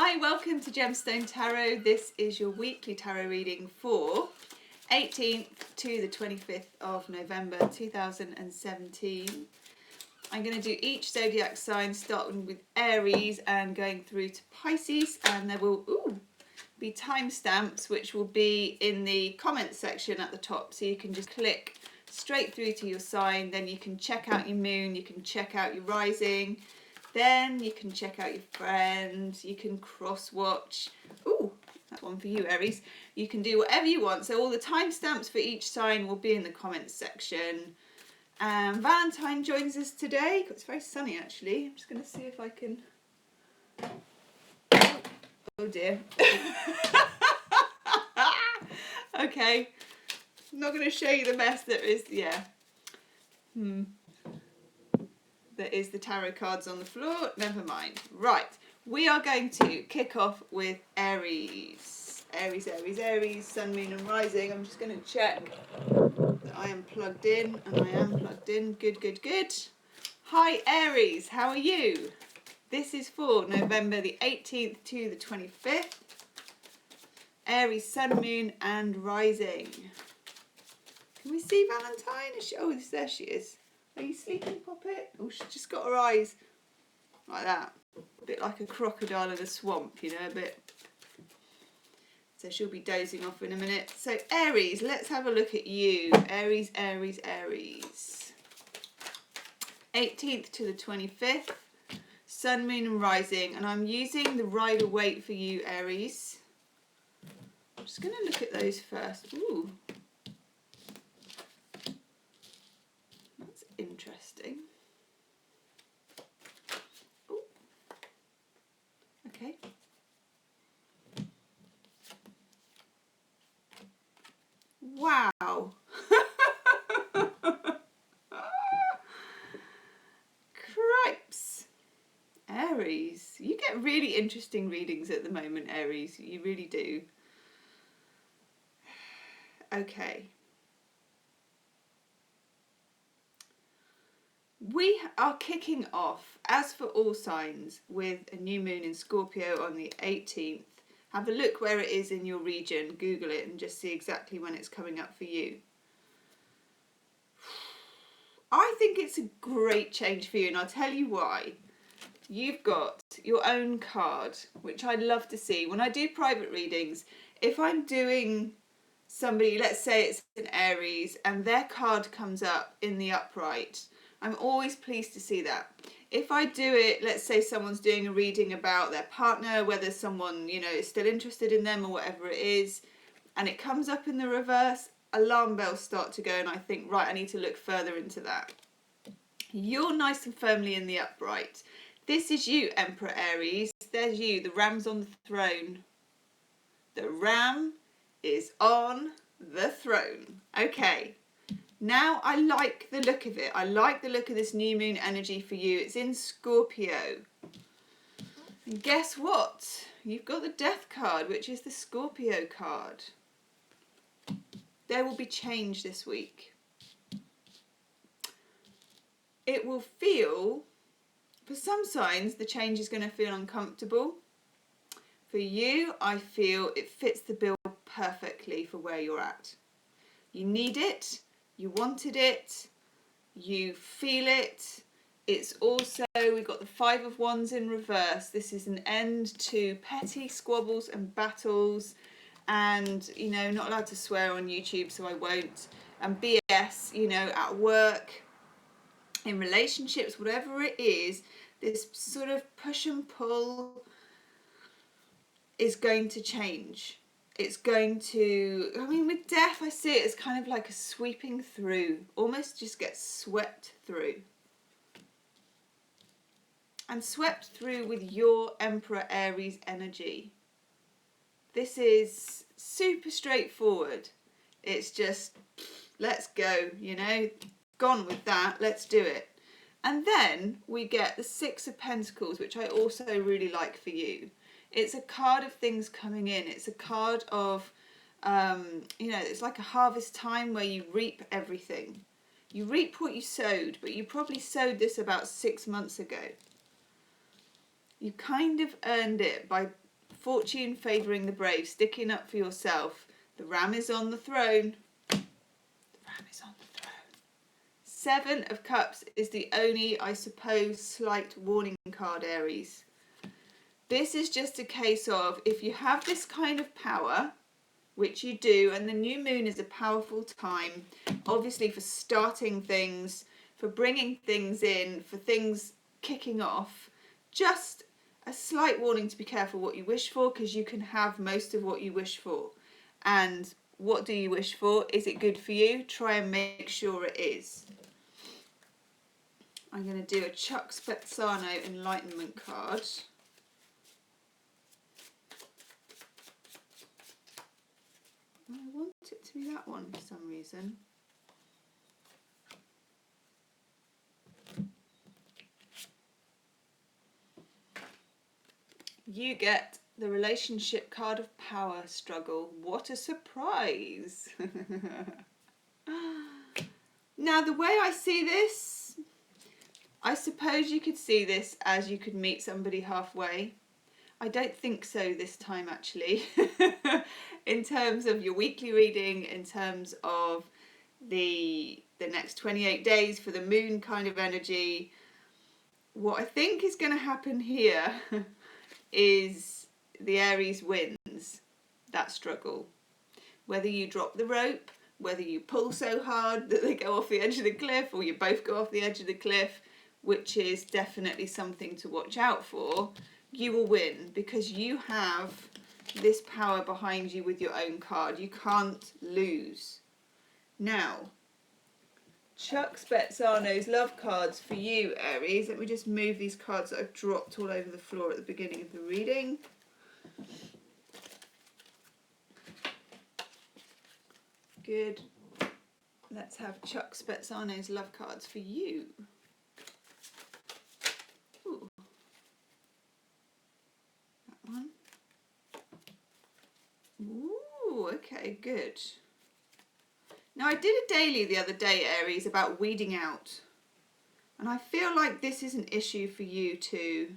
Hi, welcome to Gemstone Tarot. This is your weekly tarot reading for 18th to the 25th of November 2017. I'm going to do each zodiac sign starting with Aries and going through to Pisces, and there will be timestamps which will be in the comments section at the top, so you can just click straight through to your sign. Then you can check out your moon, you can check out your rising, then you can check out your friends, you can cross watch. Ooh, that's one for you, Aries. You can do whatever you want. So all the timestamps for each sign will be in the comments section. Valentine joins us today. It's very sunny actually. I'm just going to see if I can... Oh dear. Okay. I'm not going to show you the mess that is, There is the tarot cards on the floor. Never mind. Right. We are going to kick off with Aries. Aries, Sun, Moon and Rising. I'm just going to check that I am plugged in, and I am plugged in. Good. Hi Aries, how are you? This is for November the 18th to the 25th. Aries, Sun, Moon and Rising. Can we see Valentine? Oh, there she is. Are you sleeping, Poppet? Oh, she's just got her eyes like that. A bit like a crocodile in a swamp, you know, a bit. So she'll be dozing off in a minute. So Aries, let's have a look at you. Aries. 18th to the 25th. Sun, Moon and Rising. And I'm using the Rider-Waite for you, Aries. I'm just going to look at those first. Ooh. That's interesting. Ooh. Okay. Wow. Cripes. Aries. You get really interesting readings at the moment, Aries. You really do. Okay. We are kicking off, as for all signs, with a new moon in Scorpio on the 18th. Have a look where it is in your region, Google it and just see exactly when it's coming up for you. I think it's a great change for you, and I'll tell you why. You've got your own card, which I love to see. When I do private readings, if I'm doing somebody, let's say it's an Aries, and their card comes up in the upright, I'm always pleased to see that. If I do it, let's say someone's doing a reading about their partner, whether someone, you know, is still interested in them or whatever it is, and it comes up in the reverse, alarm bells start to go, and I think, right, I need to look further into that. You're nice and firmly in the upright. This is you, Emperor Aries. There's you, the ram's on the throne. The ram is on the throne. Okay. Now I like the look of it. I like the look of this new moon energy for you. It's in Scorpio. And guess what? You've got the Death card, which is the Scorpio card. There will be change this week. It will feel, for some signs, the change is going to feel uncomfortable. For you, I feel it fits the bill perfectly for where you're at. You need it. You wanted it, you feel it. It's also, we've got the Five of Wands in reverse. This is an end to petty squabbles and battles, and, you know, not allowed to swear on YouTube, so I won't. And BS, you know, at work, in relationships, whatever it is, this sort of push and pull is going to change. It's going to, I mean, with death, I see it as kind of like a sweeping through, almost just gets swept through. And swept through with your Emperor Aries energy. This is super straightforward. It's just, let's go, you know, gone with that, let's do it. And then we get the Six of Pentacles, which I also really like for you. It's a card of things coming in. It's a card of, you know, it's like a harvest time where you reap everything. You reap what you sowed, but you probably sowed this about 6 months ago. You kind of earned it by Fortune favouring the brave, sticking up for yourself. The ram is on the throne. The ram is on the throne. Seven of Cups is the only, I suppose, slight warning card, Aries. This is just a case of, if you have this kind of power, which you do, and the new moon is a powerful time, obviously for starting things, for bringing things in, for things kicking off, just a slight warning to be careful what you wish for, because you can have most of what you wish for. And what do you wish for? Is it good for you? Try and make sure it is. I'm going to do a Chuck Spezzano Enlightenment card. I want it to be that one for some reason. You get the relationship card of power struggle. What a surprise. Now, the way I see this, I suppose you could see this as you could meet somebody halfway. I don't think so this time, actually. In terms of your weekly reading, in terms of the next 28 days for the moon kind of energy, what I think is going to happen here is the Aries wins that struggle. Whether you drop the rope, whether you pull so hard that they go off the edge of the cliff, or you both go off the edge of the cliff, which is definitely something to watch out for, you will win, because you have this power behind you with your own card. You can't lose. Now, Chuck Spezzano's love cards for you, Aries. Let me just move these cards that I've dropped all over the floor at the beginning of the reading. Good. Let's have Chuck Spezzano's love cards for you. Ooh. That one. Ooh, okay, good. Now, I did a daily the other day, Aries, about weeding out. And I feel like this is an issue for you too.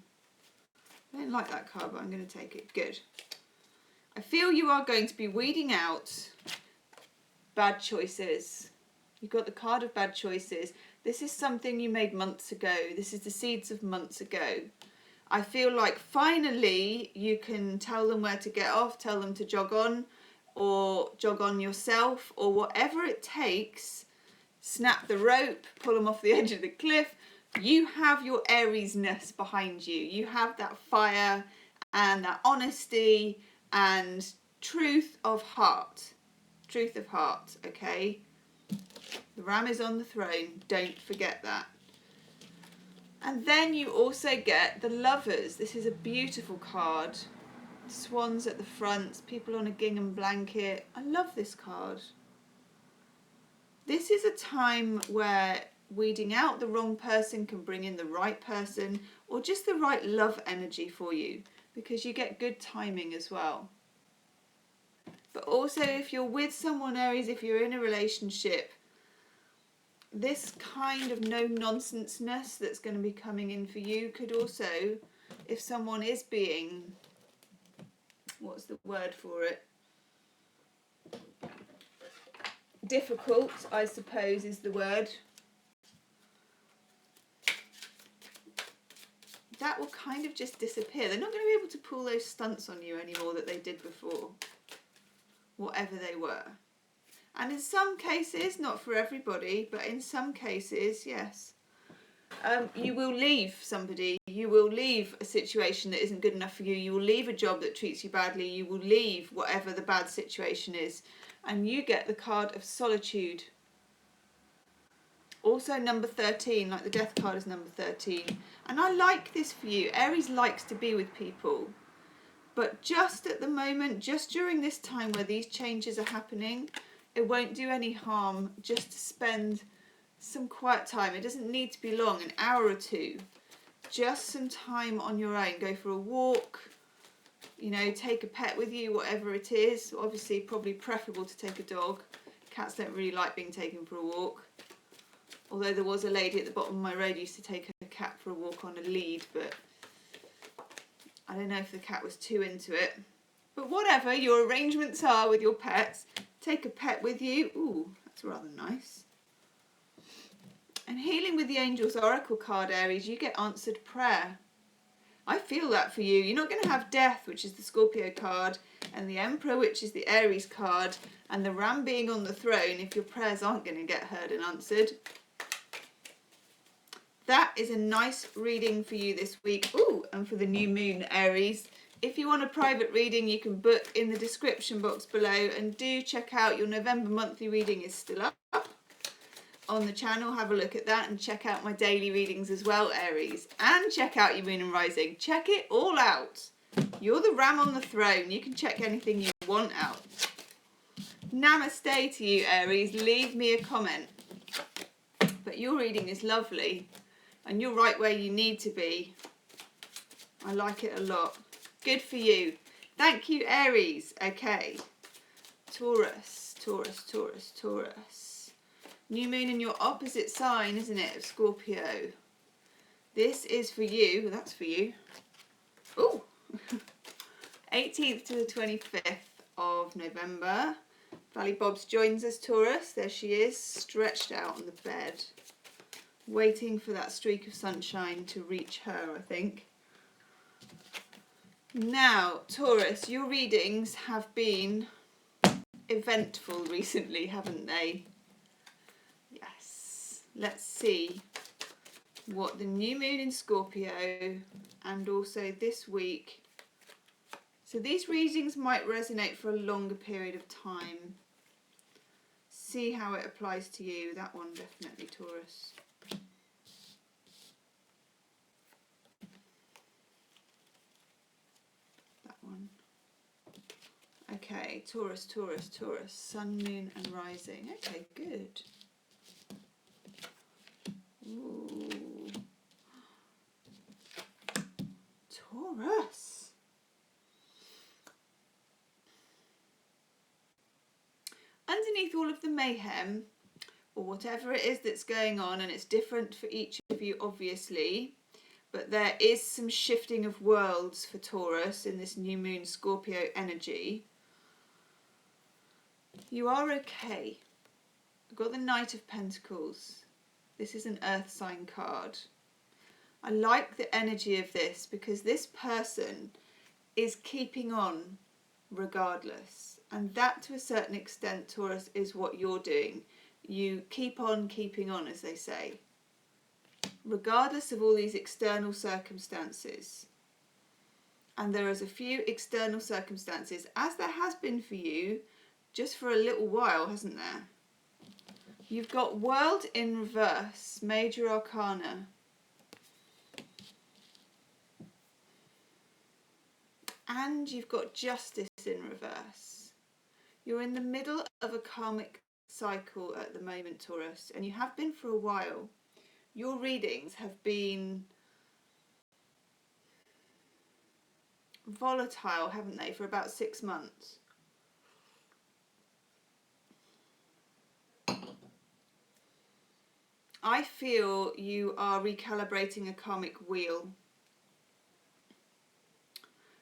I don't like that card, but I'm going to take it. Good. I feel you are going to be weeding out bad choices. You've got the card of bad choices. This is something you made months ago. This is the seeds of months ago. I feel like finally you can tell them where to get off, tell them to jog on, or jog on yourself, or whatever it takes. Snap the rope, pull them off the edge of the cliff. You have your Aries-ness behind you. You have that fire and that honesty and truth of heart. Truth of heart, okay? The ram is on the throne. Don't forget that. And then you also get the Lovers. This is a beautiful card. Swans at the front, people on a gingham blanket. I love this card. This is a time where weeding out the wrong person can bring in the right person, or just the right love energy for you, because you get good timing as well. But also, if you're with someone, Aries, if you're in a relationship, this kind of no-nonsense-ness that's going to be coming in for you could also, if someone is being, what's the word for it? Difficult, I suppose, is the word. That will kind of just disappear. They're not going to be able to pull those stunts on you anymore that they did before, whatever they were. And in some cases, not for everybody, but in some cases, yes. You will leave somebody. You will leave a situation that isn't good enough for you. You will leave a job that treats you badly. You will leave whatever the bad situation is. And you get the card of solitude. Also number 13, like the death card is number 13. And I like this for you. Aries likes to be with people. But just at the moment, just during this time where these changes are happening, it won't do any harm just to spend some quiet time. It doesn't need to be long, an hour or two. Just some time on your own. Go for a walk, you know, take a pet with you, whatever it is. Obviously, probably preferable to take a dog. Cats don't really like being taken for a walk. Although there was a lady at the bottom of my road who used to take her cat for a walk on a lead, but I don't know if the cat was too into it. But whatever your arrangements are with your pets, take a pet with you. Ooh, that's rather nice. And Healing with the Angels Oracle card, Aries, you get answered prayer. I feel that for you. You're not going to have Death, which is the Scorpio card, and the Emperor, which is the Aries card, and the Ram being on the throne if your prayers aren't going to get heard and answered. That is a nice reading for you this week. Ooh, and for the new moon, Aries. If you want a private reading, you can book in the description box below, and do check out your November monthly reading is still up on the channel. Have a look at that and check out my daily readings as well, Aries. And check out your moon and rising. Check it all out. You're the Ram on the throne. You can check anything you want out. Namaste to you, Aries. Leave me a comment. But your reading is lovely. And you're right where you need to be. I like it a lot. Good for you. Thank you, Aries. Okay. Taurus, Taurus, Taurus, Taurus. New moon in your opposite sign, isn't it, of Scorpio? This is for you. That's for you. Ooh. 18th to the 25th of November. Valley Bobs joins us, Taurus. There she is, stretched out on the bed. Waiting for that streak of sunshine to reach her, I think. Now, Taurus, your readings have been eventful recently, haven't they? Yes. Let's see what the new moon in Scorpio and also this week. So these readings might resonate for a longer period of time. See how it applies to you. That one definitely, Taurus. One. Okay, Taurus, Taurus, Taurus, Sun, Moon and Rising. Okay, good. Ooh. Taurus. Underneath all of the mayhem, or whatever it is that's going on, and it's different for each of you, obviously, but there is some shifting of worlds for Taurus in this new moon Scorpio energy. You are okay. I've got the Knight of Pentacles. This is an earth sign card. I like the energy of this because this person is keeping on regardless. And that, to a certain extent, Taurus, is what you're doing. You keep on keeping on, as they say, regardless of all these external circumstances. And there is a few external circumstances, as there has been for you, just for a little while, hasn't there? You've got World in reverse, Major Arcana. And you've got Justice in reverse. You're in the middle of a karmic cycle at the moment, Taurus, and you have been for a while. Your readings have been volatile, haven't they, for about 6 months. I feel you are recalibrating a karmic wheel.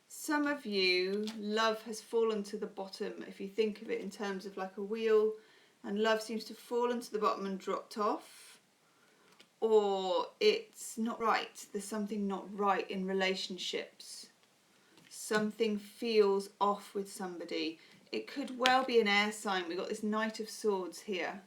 Some of you, love has fallen to the bottom, if you think of it in terms of like a wheel, and love seems to have fallen to the bottom and dropped off. Or it's not right. There's something not right in relationships. Something feels off with somebody. It could well be an air sign. We've got this Knight of Swords here.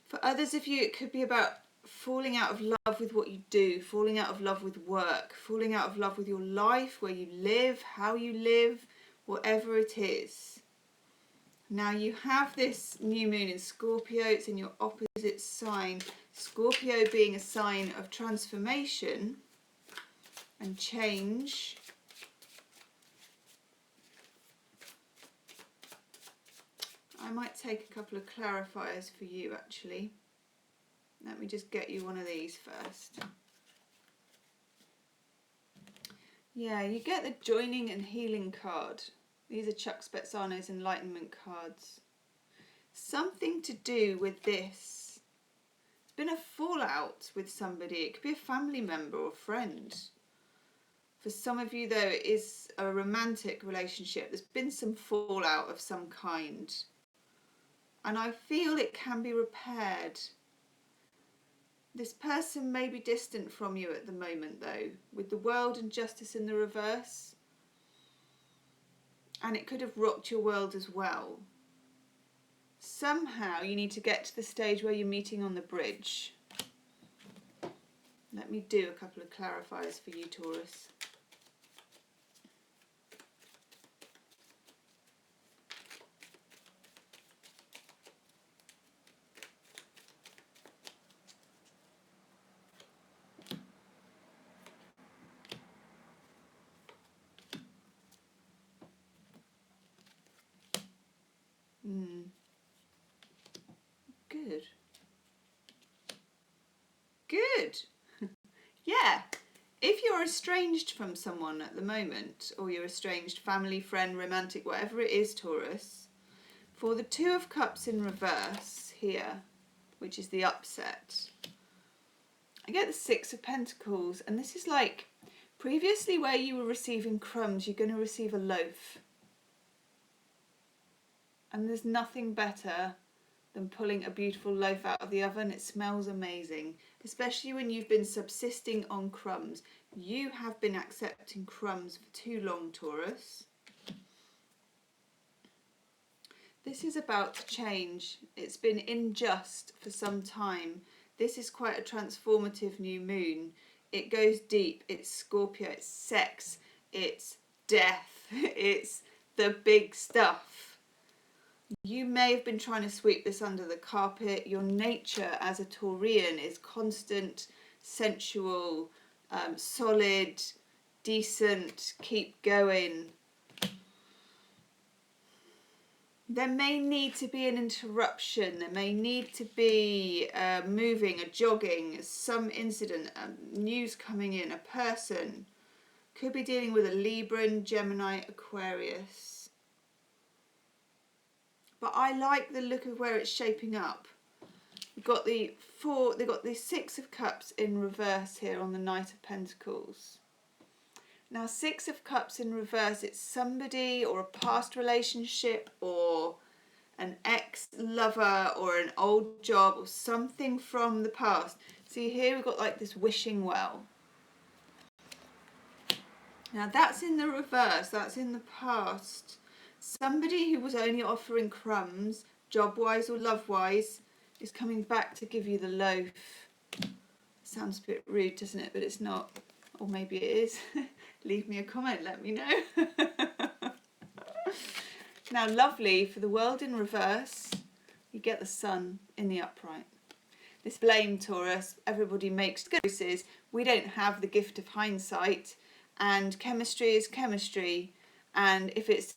For others of you, it could be about falling out of love with what you do, falling out of love with work, falling out of love with your life, where you live, how you live, whatever it is. Now you have this new moon in Scorpio. It's in your opposite sign. Scorpio being a sign of transformation and change. I might take a couple of clarifiers for you, actually. Let me just get you one of these first. Yeah, you get the Joining and Healing card. These are Chuck Spezzano's Enlightenment cards. Something to do with this. It's been a fallout with somebody. It could be a family member or a friend. For some of you, though, it is a romantic relationship. There's been some fallout of some kind. And I feel it can be repaired. This person may be distant from you at the moment, though, with the World and Justice in the reverse. And it could have rocked your world as well. Somehow you need to get to the stage where you're meeting on the bridge. Let me do a couple of clarifiers for you, Taurus. Good. Good. Yeah. If you're estranged from someone at the moment, or you're estranged, family, friend, romantic, whatever it is, Taurus, for the Two of Cups in reverse here, which is the upset, I get the Six of Pentacles, and this is like previously where you were receiving crumbs, you're going to receive a loaf. And there's nothing better than pulling a beautiful loaf out of the oven. It smells amazing, especially when you've been subsisting on crumbs. You have been accepting crumbs for too long, Taurus. This is about to change. It's been unjust for some time. This is quite a transformative new moon. It goes deep. It's Scorpio, it's sex, it's death, it's the big stuff. You may have been trying to sweep this under the carpet. Your nature as a Taurian is constant, sensual, solid, decent, keep going. There may need to be an interruption. There may need to be moving, a jogging, some incident, news coming in, a person. Could be dealing with a Libra, Gemini, Aquarius. But I like the look of where it's shaping up. We've got they've got the Six of Cups in reverse here on the Knight of Pentacles. Now, Six of Cups in reverse, it's somebody or a past relationship or an ex-lover or an old job or something from the past. See here we've got like this wishing well. Now that's in the reverse, that's in the past. Somebody who was only offering crumbs, job-wise or love-wise, is coming back to give you the loaf. Sounds a bit rude, doesn't it? But it's not. Or maybe it is. Leave me a comment, let me know. Now, lovely, for the World in reverse, you get the Sun in the upright. This blame, Taurus, everybody makes choices. We don't have the gift of hindsight, and chemistry is chemistry. And if it's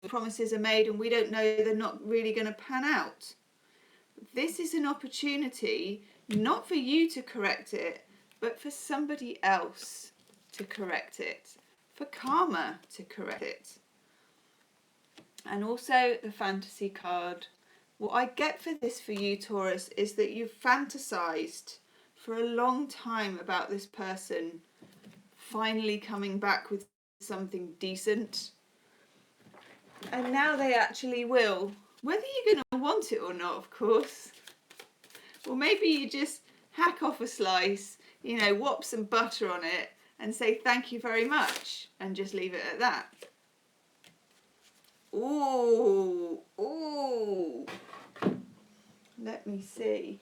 promises are made and we don't know, they're not really going to pan out. This is an opportunity not for you to correct it, but for somebody else to correct it, for karma to correct it. And also the fantasy card. What I get for this for you, Taurus, is that you've fantasized for a long time about this person finally coming back with something decent. And now they actually will. Whether you're going to want it or not, of course. Or maybe you just hack off a slice, you know, whop some butter on it and say thank you very much and just leave it at that. Ooh, ooh. Let me see.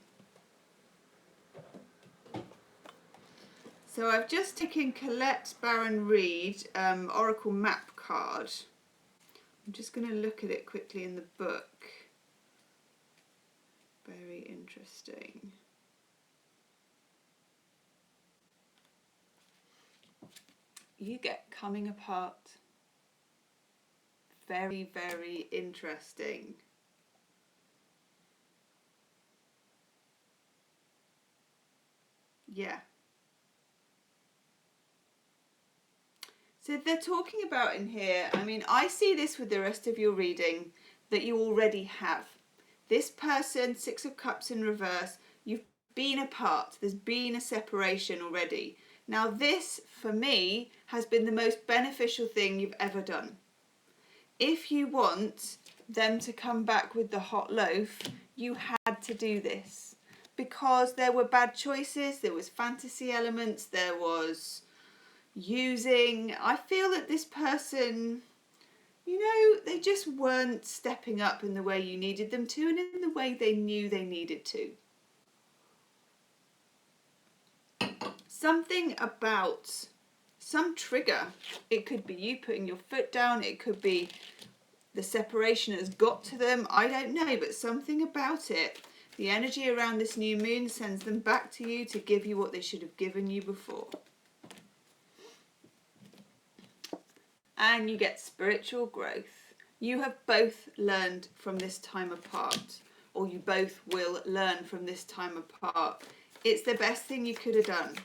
So I've just taken Colette Baron Reid Oracle Map card. I'm just going to look at it quickly in the book. Very interesting. You get coming apart. Very, very interesting. Yeah. So they're talking about in here, I mean, I see this with the rest of your reading that you already have. This person, Six of Cups in reverse, you've been apart. There's been a separation already. Now this, for me, has been the most beneficial thing you've ever done. If you want them to come back with the hot loaf, you had to do this. Because there were bad choices, there was fantasy elements, there was using. I feel that this person, you know, they just weren't stepping up in the way you needed them to and in the way they knew they needed to. Something about some trigger. It could be you putting your foot down, it could be the separation has got to them, I don't know, but something about it. The energy around this new moon sends them back to you to give you what they should have given you before. And you get spiritual growth. You have both learned from this time apart, or you both will learn from this time apart. It's the best thing you could have done.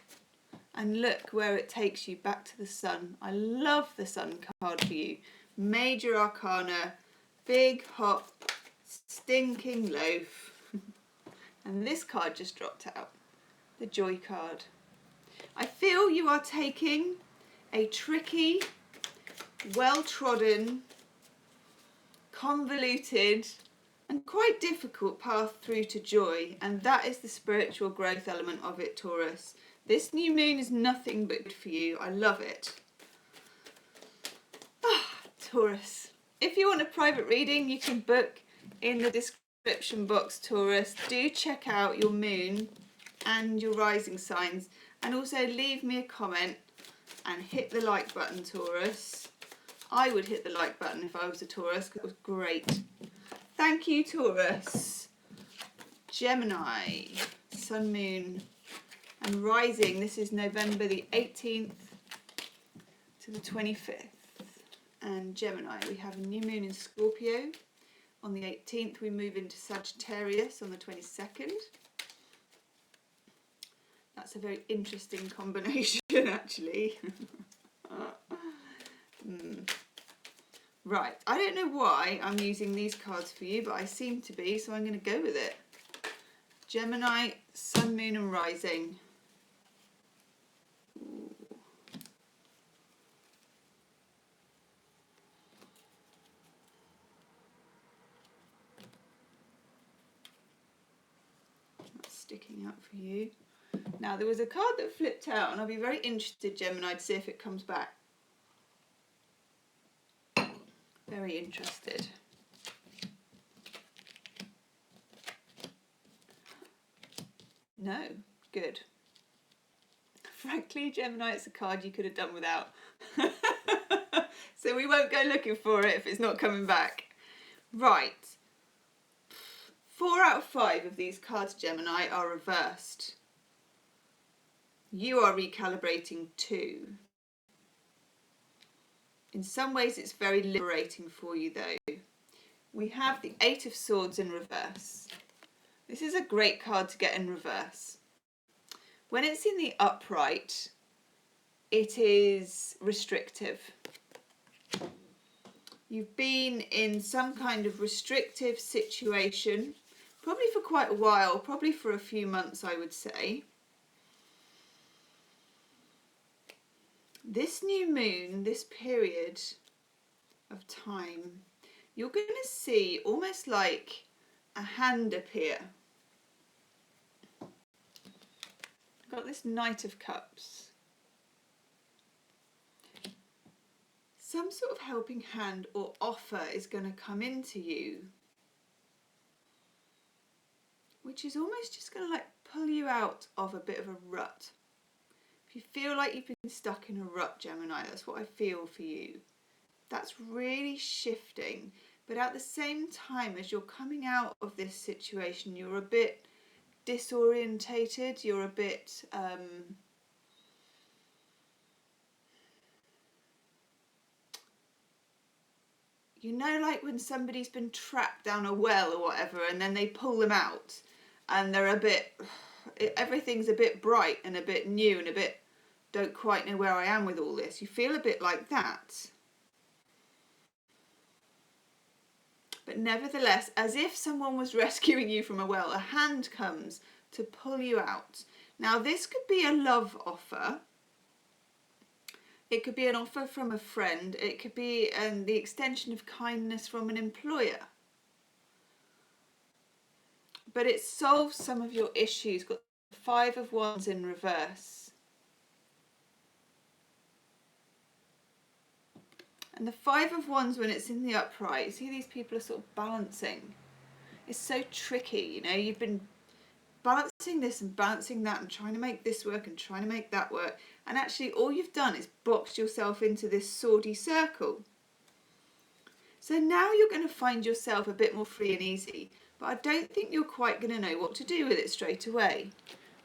And look where it takes you, back to the sun. I love the sun card for you. Major Arcana, big, hot, stinking loaf. And this card just dropped out, the Joy card. I feel you are taking a tricky, well-trodden, convoluted, and quite difficult path through to joy, and that is the spiritual growth element of it, Taurus. This new moon is nothing but good for you. I love it. Taurus. If you want a private reading, you can book in the description box, Taurus. Do check out your moon and your rising signs, and also leave me a comment and hit the like button, Taurus. I would hit the like button if I was a Taurus, because it was great. Thank you, Taurus. Gemini, sun, moon and rising. This is November the 18th to the 25th. And Gemini, we have a new moon in Scorpio. On the 18th, we move into Sagittarius on the 22nd. That's a very interesting combination, actually. Right, I don't know why I'm using these cards for you, but I seem to be, so I'm going to go with it. Gemini, sun, moon and rising. Ooh. That's sticking out for you. Now, there was a card that flipped out, and I'll be very interested, Gemini, to see if it comes back. Very interested. No, good. Frankly, Gemini, it's a card you could have done without. So we won't go looking for it if it's not coming back. Right. 4 out of 5 of these cards, Gemini, are reversed. You are recalibrating too. In some ways, it's very liberating for you, though. We have the 8 of Swords in reverse. This is a great card to get in reverse. When it's in the upright, it is restrictive. You've been in some kind of restrictive situation, probably for quite a while, probably for a few months, I would say. This new moon, this period of time, you're going to see almost like a hand appear. I've got this Knight of Cups. Some sort of helping hand or offer is going to come into you, which is almost just going to like pull you out of a bit of a rut. If you feel like you've been stuck in a rut, Gemini, that's what I feel for you. That's really shifting. But at the same time, as you're coming out of this situation, you're a bit disorientated. You're a bit... you know, like when somebody's been trapped down a well or whatever, and then they pull them out, and they're a bit... everything's a bit bright and a bit new and a bit don't quite know where I am with all this. You feel a bit like that. But nevertheless, as if someone was rescuing you from a well, a hand comes to pull you out. Now, this could be a love offer. It could be an offer from a friend. It could be the extension of kindness from an employer. But it solves some of your issues. Got the Five of Wands in reverse. And the Five of Wands, when it's in the upright, you see these people are sort of balancing. It's so tricky, you know, you've been balancing this and balancing that and trying to make this work and trying to make that work. And actually all you've done is boxed yourself into this swordy circle. So now you're going to find yourself a bit more free and easy. But I don't think you're quite going to know what to do with it straight away.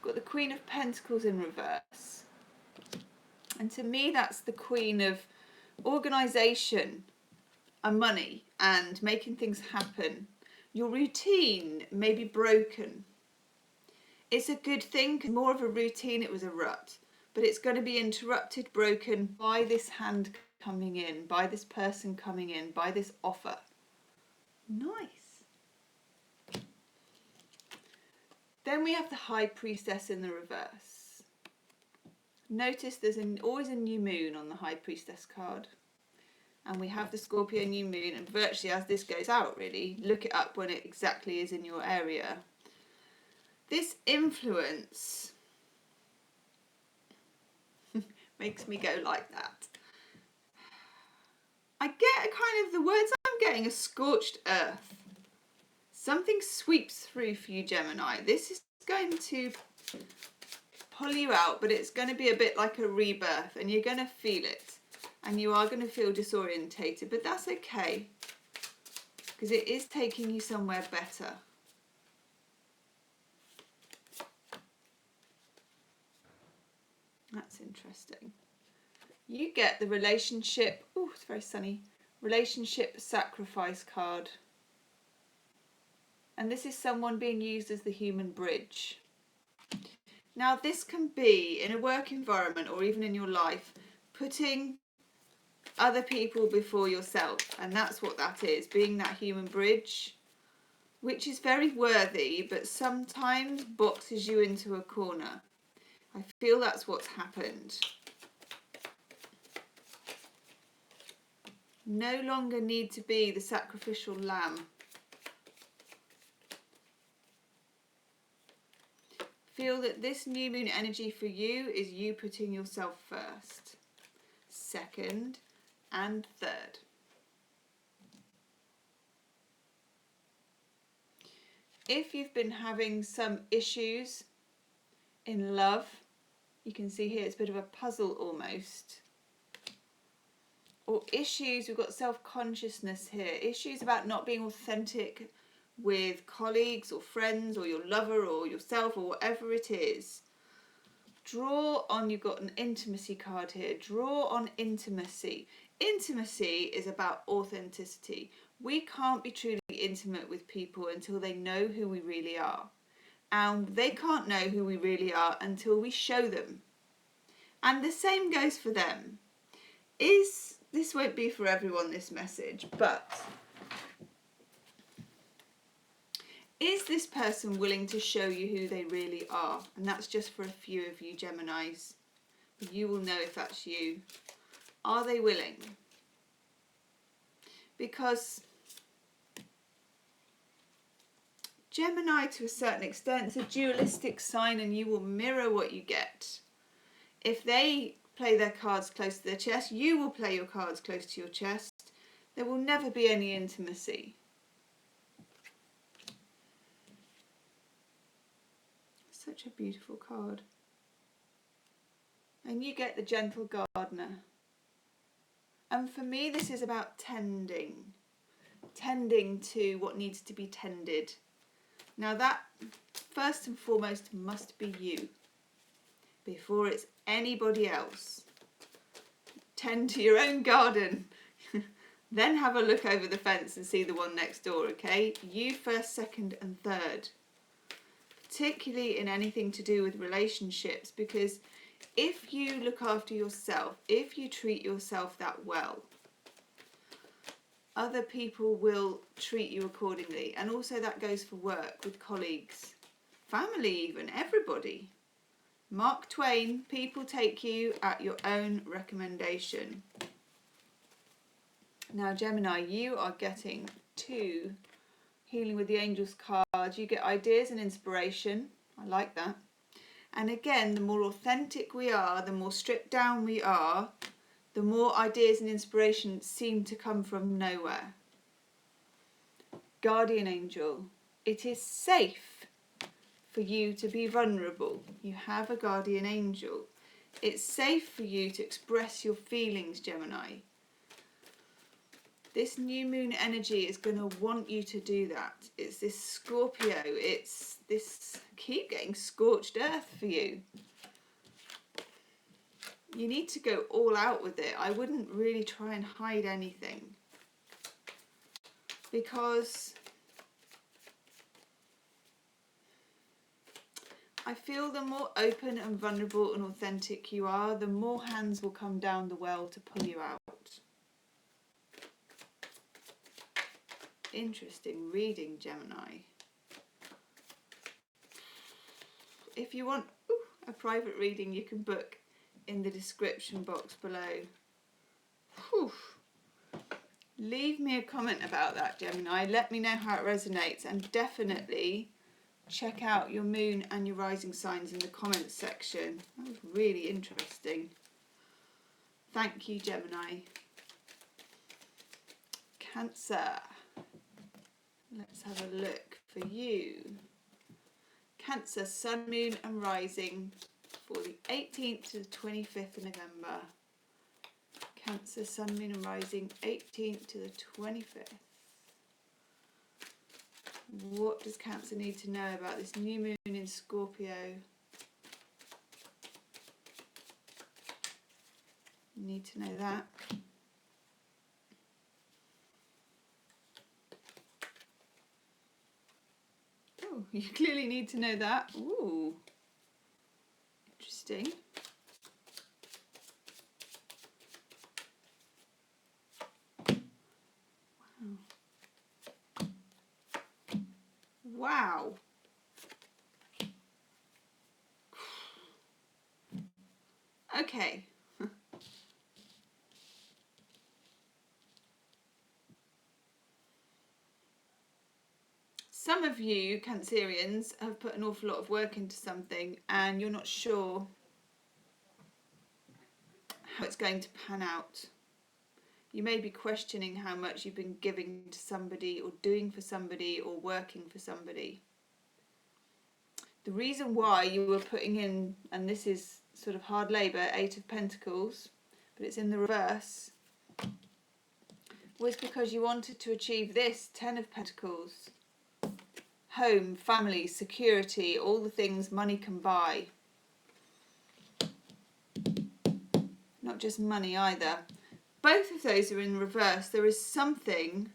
Got the Queen of Pentacles in reverse. And to me that's the Queen of organisation and money and making things happen. Your routine may be broken. It's a good thing, because more of a routine, it was a rut. But it's going to be interrupted, broken by this hand coming in, by this person coming in, by this offer. Nice. Then we have the High Priestess in the reverse. Notice there's always a new moon on the High Priestess card. And we have the Scorpio new moon, and virtually as this goes out, really, look it up when it exactly is in your area. This influence makes me go like that. I get a kind of, the words I'm getting, a scorched earth. Something sweeps through for you, Gemini. This is going to pull you out, but it's going to be a bit like a rebirth, and you're going to feel it. And you are going to feel disorientated, but that's okay, because it is taking you somewhere better. That's interesting. You get the relationship, oh, it's very sunny, relationship sacrifice card. And this is someone being used as the human bridge. Now this can be in a work environment or even in your life, putting other people before yourself, and that's what that is, being that human bridge, which is very worthy but sometimes boxes you into a corner. I feel that's what's happened. No longer need to be the sacrificial lamb. Feel that this new moon energy for you is you putting yourself first, second, and third. If you've been having some issues in love, you can see here it's a bit of a puzzle almost. Or issues, we've got self-consciousness here. Issues about not being authentic with colleagues or friends or your lover or yourself or whatever it is. Draw on, you've got an intimacy card here. Draw on intimacy. Intimacy is about authenticity. We can't be truly intimate with people until they know who we really are. And they can't know who we really are until we show them. And the same goes for them. This won't be for everyone, this message, but is this person willing to show you who they really are? And that's just for a few of you Geminis. You will know if that's you. Are they willing? Because Gemini, to a certain extent, is a dualistic sign, and you will mirror what you get. If they play their cards close to their chest, you will play your cards close to your chest. There will never be any intimacy. Such a beautiful card. And you get the Gentle Gardener. And for me, this is about tending to what needs to be tended. Now that, first and foremost, must be you, before it's anybody else. Tend to your own garden. Then have a look over the fence and see the one next door, okay? You first, second and third. Particularly in anything to do with relationships, because if you look after yourself, if you treat yourself that well, other people will treat you accordingly. And also that goes for work, with colleagues, family even, everybody. Mark Twain, people take you at your own recommendation. Now, Gemini, you are getting 2 Healing with the Angels cards. You get ideas and inspiration. I like that. And again, the more authentic we are, the more stripped down we are, the more ideas and inspiration seem to come from nowhere. Guardian angel, it is safe for you to be vulnerable. You have a guardian angel. It's safe for you to express your feelings, Gemini. This new moon energy is going to want you to do that. It's this Scorpio. It's this, keep getting scorched earth for you. You need to go all out with it. I wouldn't really try and hide anything. Because I feel the more open and vulnerable and authentic you are, the more hands will come down the well to pull you out. Interesting reading, Gemini. If you want a private reading, you can book in the description box below. Whew. Leave me a comment about that, Gemini. Let me know how it resonates, and definitely check out your moon and your rising signs in the comments section. That was really interesting. Thank you, Gemini. Cancer. Let's have a look for you. Cancer, Sun, Moon and Rising for the 18th to the 25th of November. Cancer, Sun, Moon and Rising, 18th to the 25th. What does Cancer need to know about this new moon in Scorpio? Need to know that. Oh, you clearly need to know that. Ooh, interesting. Wow. Okay. Some of you Cancerians have put an awful lot of work into something and you're not sure how it's going to pan out. You may be questioning how much you've been giving to somebody or doing for somebody or working for somebody. The reason why you were putting in, and this is sort of hard labour, 8 of Pentacles, but it's in the reverse, was because you wanted to achieve this, 10 of Pentacles. Home, family, security, all the things money can buy. Not just money either. Both of those are in reverse. There is something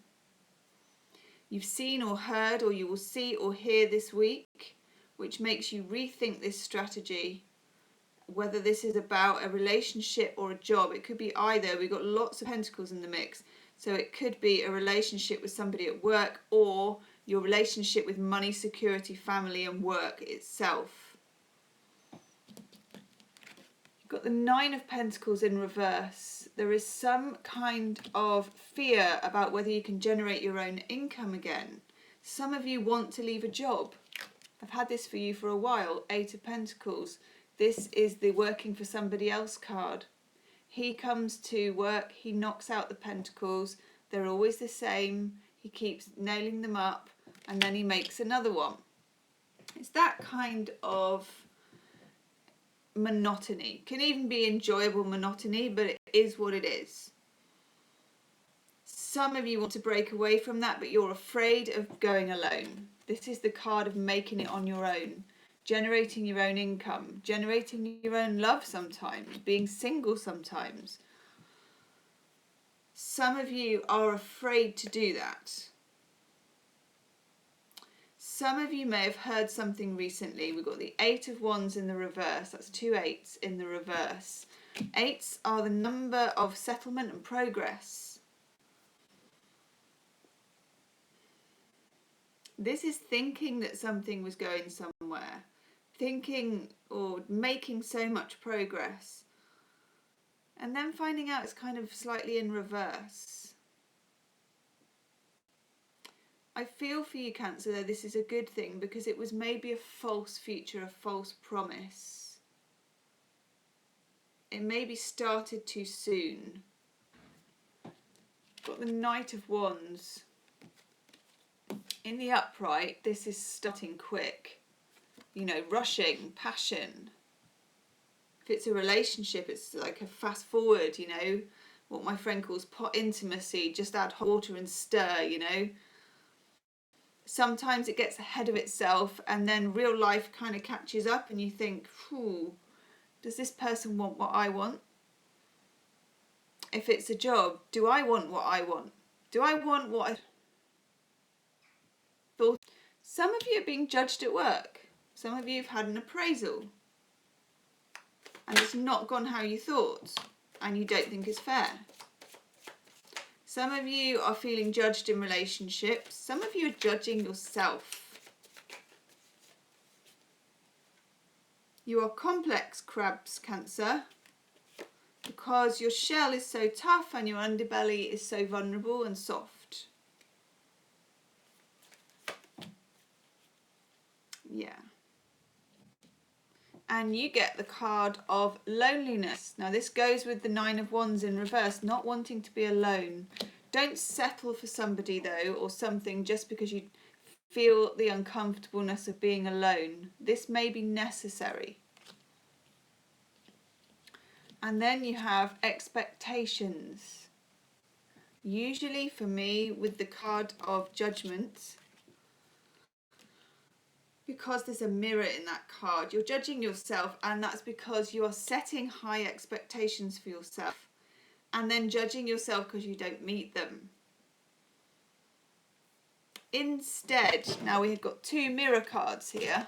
you've seen or heard or you will see or hear this week which makes you rethink this strategy, whether this is about a relationship or a job. It could be either. We've got lots of Pentacles in the mix. So it could be a relationship with somebody at work or your relationship with money, security, family and work itself. You've got the 9 of Pentacles in reverse. There is some kind of fear about whether you can generate your own income again. Some of you want to leave a job. I've had this for you for a while. 8 of Pentacles. This is the working for somebody else card. He comes to work, he knocks out the Pentacles. They're always the same. He keeps nailing them up and then he makes another one. It's that kind of monotony. Can even be enjoyable monotony, but it is what it is. Some of you want to break away from that, but you're afraid of going alone. This is the card of making it on your own, generating your own income, generating your own love sometimes, being single sometimes. Some of you are afraid to do that. Some of you may have heard something recently. We've got the 8 of Wands in the reverse. That's 2 8s in the reverse. 8s are the number of settlement and progress. This is thinking that something was going somewhere. thinking or making so much progress, and then finding out it's kind of slightly in reverse. I feel for you, Cancer, though this is a good thing, because it was maybe a false future, a false promise. It maybe started too soon. Got the Knight of Wands. In the upright, this is starting quick. You know, rushing, passion. If it's a relationship, it's like a fast forward, you know, what my friend calls pot intimacy, just add hot water and stir, you know. Sometimes it gets ahead of itself and then real life kind of catches up and you think, does this person want what I want? If it's a job, do I want what I want? Do I want what I thought? Some of you are being judged at work. Some of you have had an appraisal and it's not gone how you thought and you don't think it's fair. Some of you are feeling judged in relationships. Some of you are judging yourself. You are complex crabs, Cancer, because your shell is so tough and your underbelly is so vulnerable and soft. Yeah. And you get the card of loneliness. Now this goes with the Nine of Wands in reverse, not wanting to be alone. Don't settle for somebody though, or something just because you feel the uncomfortableness of being alone. This may be necessary. And then you have expectations. Usually for me with the card of Judgment, because there's a mirror in that card, you're judging yourself, and that's because you are setting high expectations for yourself and then judging yourself because you don't meet them. Instead, now we've got two mirror cards here.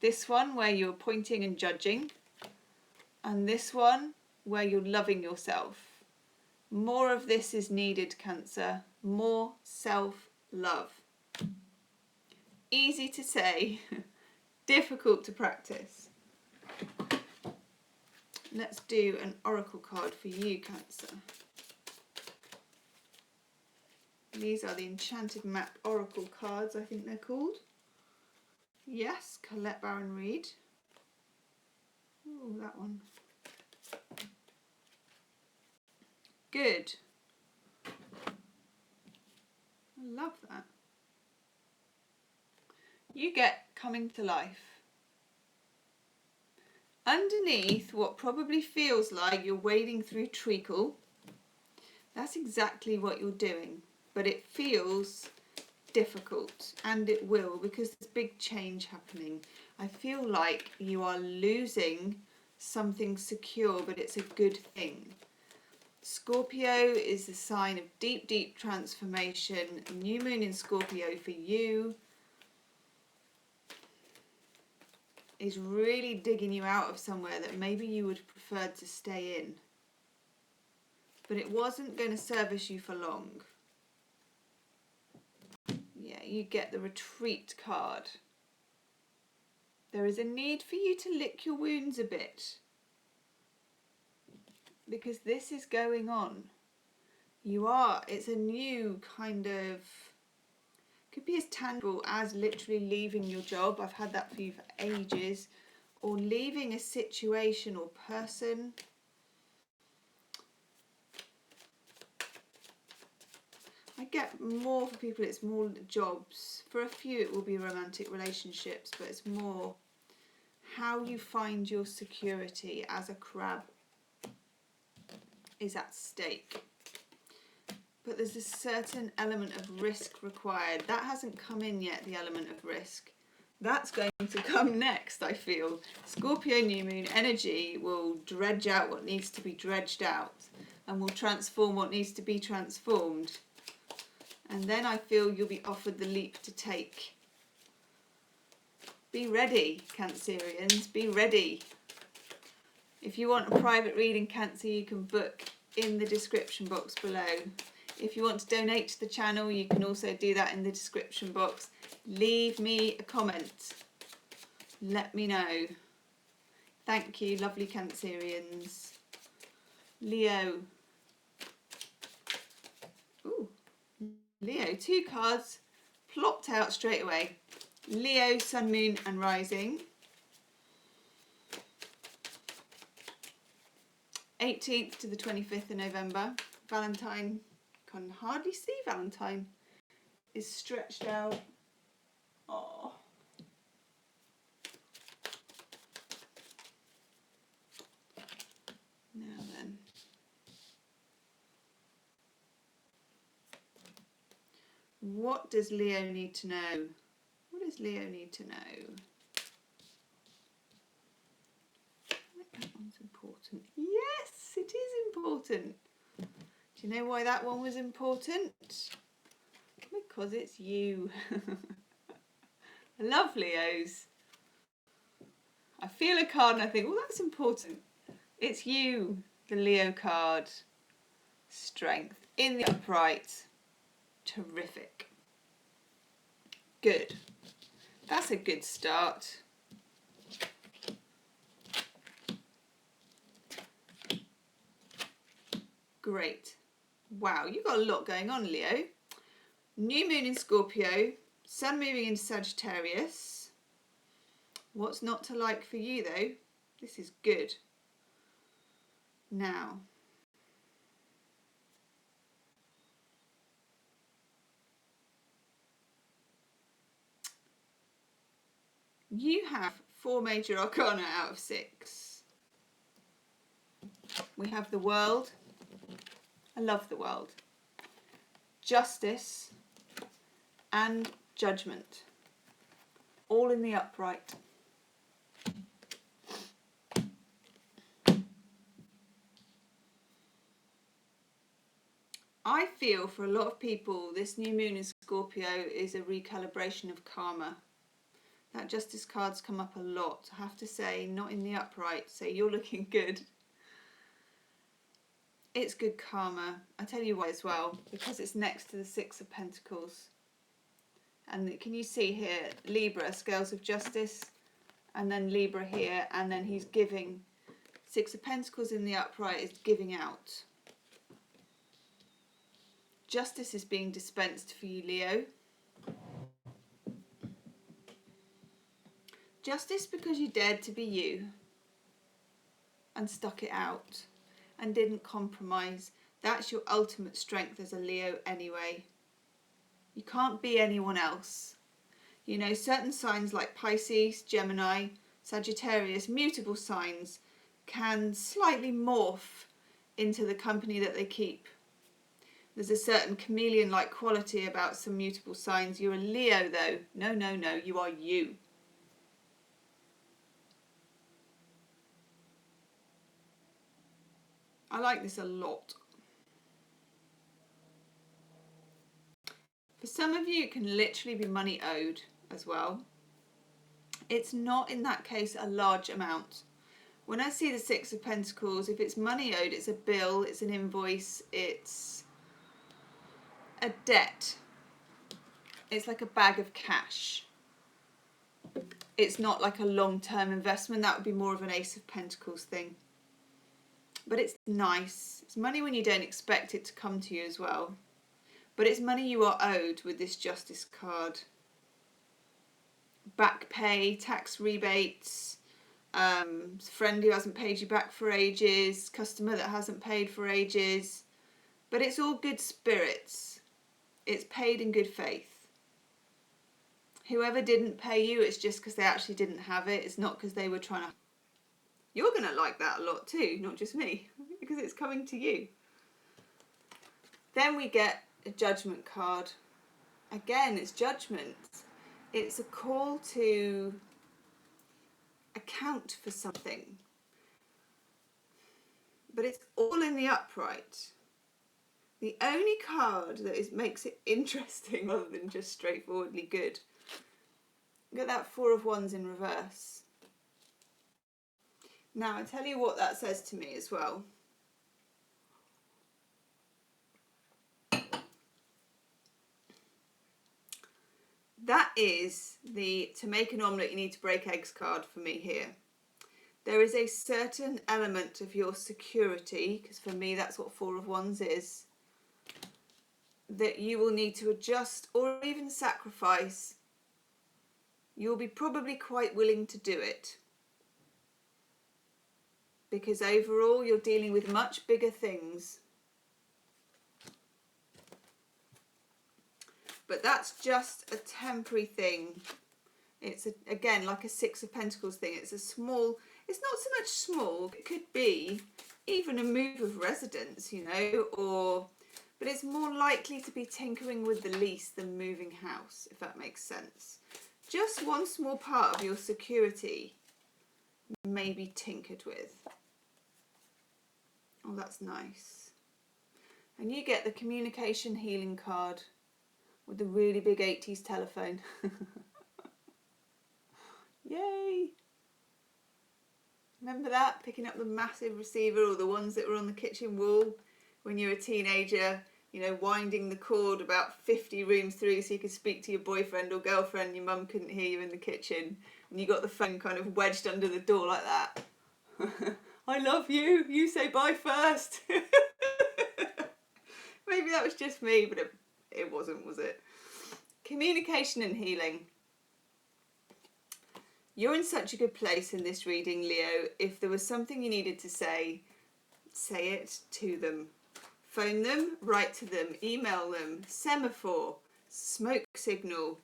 This one where you're pointing and judging, and this one where you're loving yourself. More of this is needed, Cancer. More self-love. Easy to say, difficult to practice. Let's do an oracle card for you, Cancer. These are the Enchanted Map oracle cards, I think they're called. Yes, Colette Baron Reid. Oh, that one. Good. I love that. You get coming to life. Underneath what probably feels like you're wading through treacle, that's exactly what you're doing. But it feels difficult, and it will, because there's big change happening. I feel like you are losing something secure, but it's a good thing. Scorpio is a sign of deep, deep transformation. New moon in Scorpio for you is really digging you out of somewhere that maybe you would have preferred to stay in. But it wasn't going to service you for long. Yeah, you get the Retreat card. There is a need for you to lick your wounds a bit, because this is going on. It's a new kind of, could be as tangible as literally leaving your job. I've had that for you for ages. Or leaving a situation or person. I get more for people, it's more jobs. For a few it will be romantic relationships, but it's more how you find your security as a crab is at stake. But there's a certain element of risk required. That hasn't come in yet, the element of risk. That's going to come next, I feel. Scorpio new moon energy will dredge out what needs to be dredged out and will transform what needs to be transformed. And then I feel you'll be offered the leap to take. Be ready, Cancerians, be ready. If you want a private reading, Cancer, you can book in the description box below. If you want to donate to the channel, you can also do that in the description box. Leave me a comment. Let me know. Thank you, lovely Cancerians. Leo. Ooh, Leo, 2 cards plopped out straight away. Leo, Sun, Moon and Rising. 18th to the 25th of November. Valentine, can hardly see Valentine, is stretched out. Oh. Now then. What does Leo need to know? What does Leo need to know? That one's important. Yes, it is important. Do you know why that one was important? Because it's you. I love Leos. I feel a card and I think, oh, that's important. It's you, the Leo card. Strength in the upright. Terrific. Good. That's a good start. Great. Wow, you've got a lot going on, Leo. New moon in Scorpio, sun moving into Sagittarius. What's not to like for you though? This is good. Now, you have 4 major arcana out of 6. We have the World. I love the World. Justice and Judgment. All in the upright. I feel for a lot of people this new moon in Scorpio is a recalibration of karma. That Justice card's come up a lot. I have to say, not in the upright, so you're looking good. It's good karma. I tell you why as well, because it's next to the 6 of Pentacles. And can you see here, Libra, Scales of Justice, and then Libra here, and then he's giving. 6 of Pentacles in the upright is giving out. Justice is being dispensed for you, Leo. Justice because you dared to be you and stuck it out and didn't compromise. That's your ultimate strength as a Leo anyway. You can't be anyone else. You know, certain signs like Pisces, Gemini, Sagittarius, mutable signs, can slightly morph into the company that they keep. There's a certain chameleon-like quality about some mutable signs. You're a Leo though. No, no, no, you are you. I like this a lot. For some of you, it can literally be money owed as well. It's not, in that case, a large amount. When I see the 6 of Pentacles, if it's money owed, it's a bill, it's an invoice, it's a debt. It's like a bag of cash. It's not like a long-term investment. That would be more of an Ace of Pentacles thing. But it's nice. It's money when you don't expect it to come to you as well. But it's money you are owed with this Justice card. Back pay, tax rebates, friend who hasn't paid you back for ages, customer that hasn't paid for ages. But it's all good spirits. It's paid in good faith. Whoever didn't pay you, it's just because they actually didn't have it. It's not because they were trying to... You're going to like that a lot too, not just me, because it's coming to you. Then we get a Judgment card. Again, it's judgment. It's a call to account for something. But it's all in the upright. The only card that makes it interesting other than just straightforwardly good. Look at that 4 of Wands in reverse. Now, I tell you what that says to me as well. That is the to make an omelette you need to break eggs card for me here. There is a certain element of your security, because for me that's what Four of Wands is, that you will need to adjust or even sacrifice. You'll be probably quite willing to do it, because overall you're dealing with much bigger things. But that's just a temporary thing. It's again like a Six of Pentacles thing. It's a small, it's not so much small, it could be even a move of residence, you know, but it's more likely to be tinkering with the lease than moving house, if that makes sense. Just one small part of your security may be tinkered with. Oh, that's nice. And you get the communication healing card with the really big 80s telephone. Yay! Remember that? Picking up the massive receiver, or the ones that were on the kitchen wall when you were a teenager, you know, winding the cord about 50 rooms through so you could speak to your boyfriend or girlfriend, your mum couldn't hear you in the kitchen, and you got the phone kind of wedged under the door like that. I love you, you say bye first. Maybe that was just me, but it wasn't, was it? Communication and healing. You're in such a good place in this reading, Leo. If there was something you needed to say it to them. Phone them, write to them, email them, semaphore, smoke signal,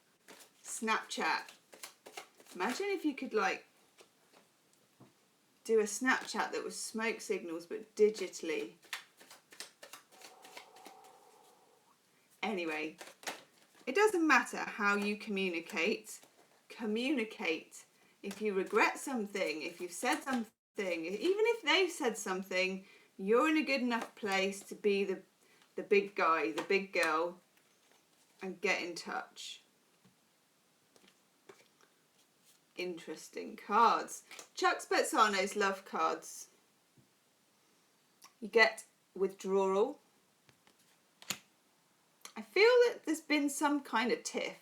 Snapchat. Imagine if you could like do a Snapchat that was smoke signals but digitally. Anyway, it doesn't matter how you communicate. Communicate. If you regret something, if you've said something, even if they've said something, you're in a good enough place to be the big guy, the big girl, and get in touch. Interesting cards. Chuck Spezzano's love cards. You get withdrawal. I feel that there's been some kind of tiff.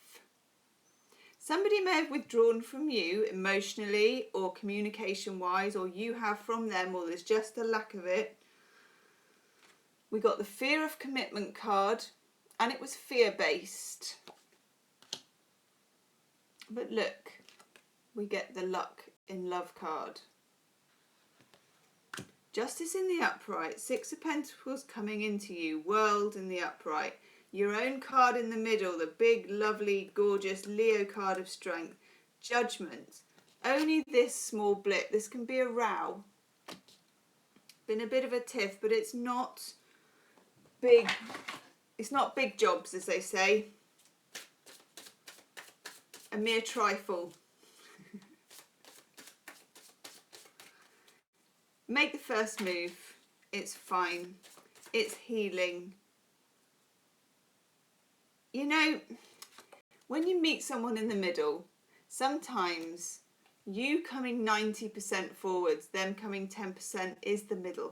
Somebody may have withdrawn from you emotionally or communication wise, or you have from them, or there's just a lack of it. We got the fear of commitment card, and it was fear based. But look, we get the luck in love card. Justice in the upright, Six of Pentacles coming into you, world in the upright. Your own card in the middle, the big, lovely, gorgeous Leo card of strength. Judgment. Only this small blip. This can be a row. Been a bit of a tiff, but it's not big. It's not big jobs, as they say. A mere trifle. Make the first move. It's fine. It's healing. You know, when you meet someone in the middle, sometimes you coming 90% forwards, them coming 10% is the middle.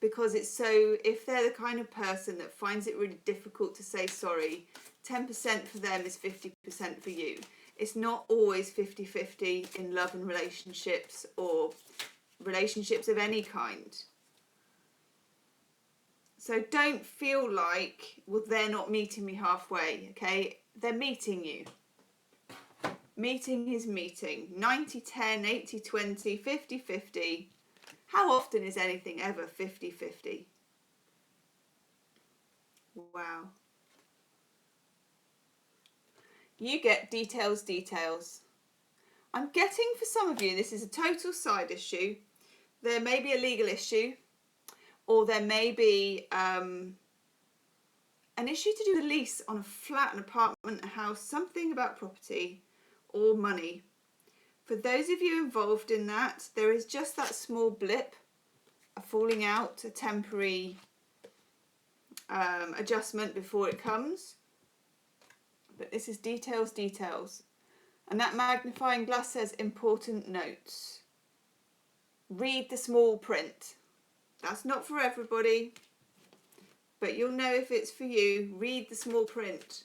Because it's so, if they're the kind of person that finds it really difficult to say sorry, 10% for them is 50% for you. It's not always 50-50 in love and relationships, or relationships of any kind. So don't feel like, well, they're not meeting me halfway, okay? They're meeting you. Meeting is meeting. 90-10, 80-20, 50-50. How often is anything ever 50-50? Wow. You get details, details. I'm getting for some of you, this is a total side issue. There may be a legal issue, or there may be an issue to do with a lease on a flat, an apartment, a house, something about property or money. For those of you involved in that, there is just that small blip, a falling out, a temporary adjustment before it comes. But this is details, details. And that magnifying glass says important notes. Read the small print. That's not for everybody, but you'll know if it's for you. Read the small print.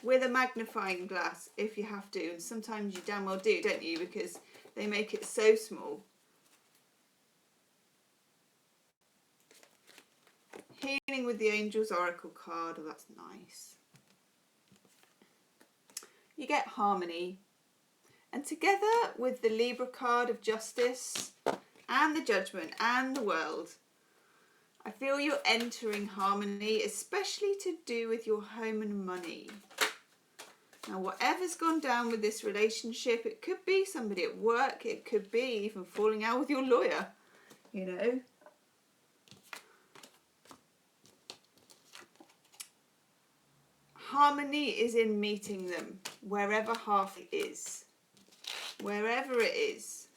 with a magnifying glass if you have to, and sometimes you damn well do, don't you, because they make it so small. Healing with the Angels Oracle card. Oh, that's nice. You get harmony. And together with the Libra card of Justice and the Judgment and the World, I feel you're entering harmony, especially to do with your home and money. Now, whatever's gone down with this relationship, it could be somebody at work, it could be even falling out with your lawyer, you know. Harmony is in meeting them, wherever half it is. Wherever it is.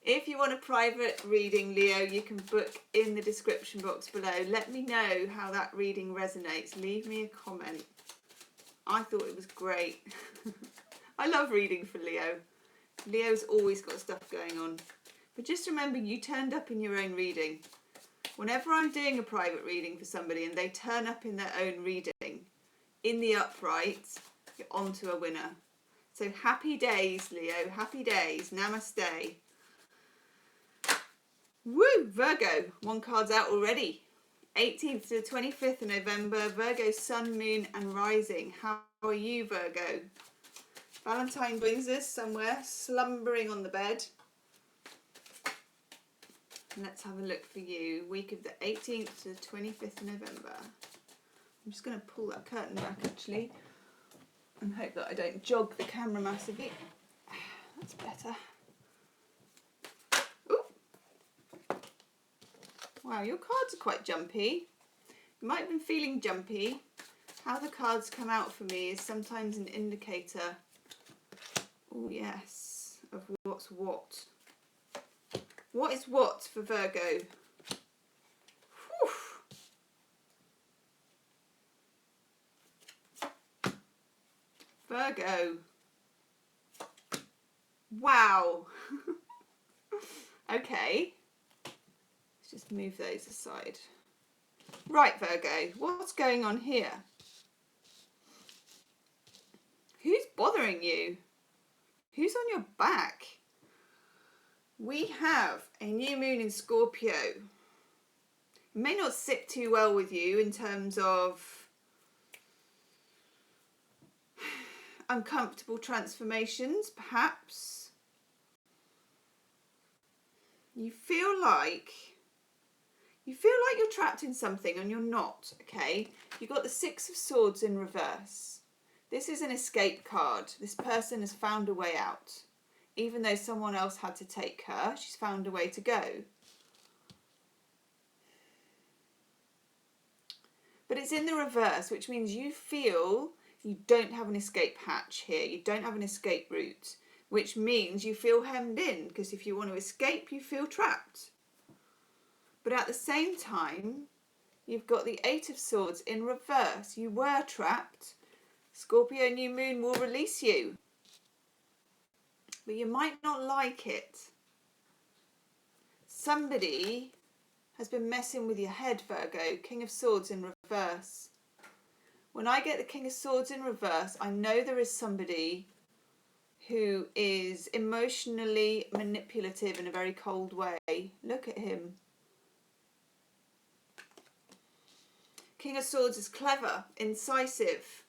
If you want a private reading, Leo, you can book in the description box below. Let me know how that reading resonates. Leave me a comment. I thought it was great. I love reading for Leo. Leo's always got stuff going on. But just remember, you turned up in your own reading. Whenever I'm doing a private reading for somebody and they turn up in their own reading, in the upright, you're on to a winner. So happy days, Leo. Happy days. Namaste. Woo! Virgo. One card's out already. 18th to the 25th of November. Virgo, Sun, Moon and Rising. How are you, Virgo? Valentine brings us somewhere, slumbering on the bed. Let's have a look for you. Week of the 18th to the 25th of November. I'm just going to pull that curtain back actually and hope that I don't jog the camera massively. That's better. Ooh. Wow, your cards are quite jumpy. You might have been feeling jumpy. How the cards come out for me is sometimes an indicator, oh yes, of what's what. What is what for Virgo? Whew. Virgo. Wow. Okay. Let's just move those aside. Right, Virgo, what's going on here? Who's bothering you? Who's on your back? We have a new moon in Scorpio. It may not sit too well with you in terms of uncomfortable transformations, perhaps. You feel like you're trapped in something and you're not, okay? You've got the Six of Swords in reverse. This is an escape card. This person has found a way out. Even though someone else had to take her, she's found a way to go. But it's in the reverse, which means you feel you don't have an escape hatch here. You don't have an escape route, which means you feel hemmed in, because if you want to escape, you feel trapped. But at the same time, you've got the Eight of Swords in reverse. You were trapped. Scorpio new moon will release you. But you might not like it. Somebody has been messing with your head, Virgo. King of Swords in reverse. When I get the King of Swords in reverse, I know there is somebody who is emotionally manipulative in a very cold way. Look at him. King of Swords is clever, incisive,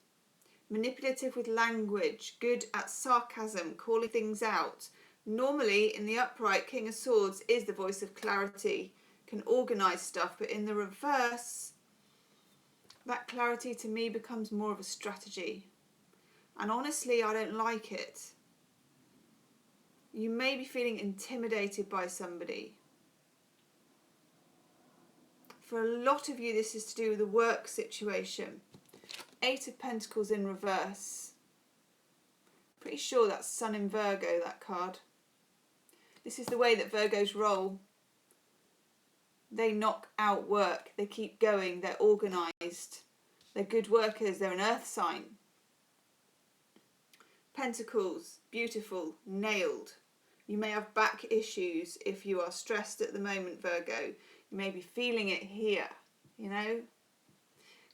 manipulative with language, good at sarcasm, calling things out. Normally, in the upright, King of Swords is the voice of clarity, can organise stuff, but in the reverse, that clarity to me becomes more of a strategy. And honestly, I don't like it. You may be feeling intimidated by somebody. For a lot of you, this is to do with a work situation. Eight of Pentacles in reverse. Pretty sure that's Sun in Virgo, that card. This is the way that Virgos roll. They knock out work. They keep going. They're organised. They're good workers. They're an earth sign. Pentacles, beautiful, nailed. You may have back issues if you are stressed at the moment, Virgo. You may be feeling it here, you know.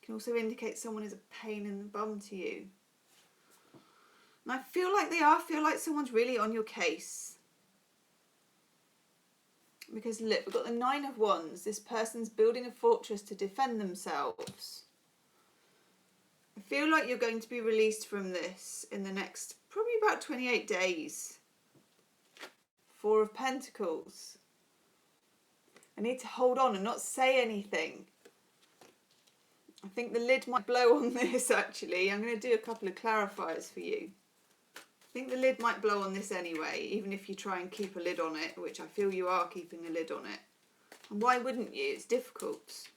You can also indicate someone is a pain in the bum to you. And I feel like they are. I feel like someone's really on your case. Because look, we've got the Nine of Wands. This person's building a fortress to defend themselves. I feel like you're going to be released from this in the next probably about 28 days. Four of Pentacles. I need to hold on and not say anything. I think the lid might blow on this actually. I'm going to do a couple of clarifiers for you. I think the lid might blow on this anyway, even if you try and keep a lid on it, which I feel you are keeping a lid on it. And why wouldn't you? It's difficult.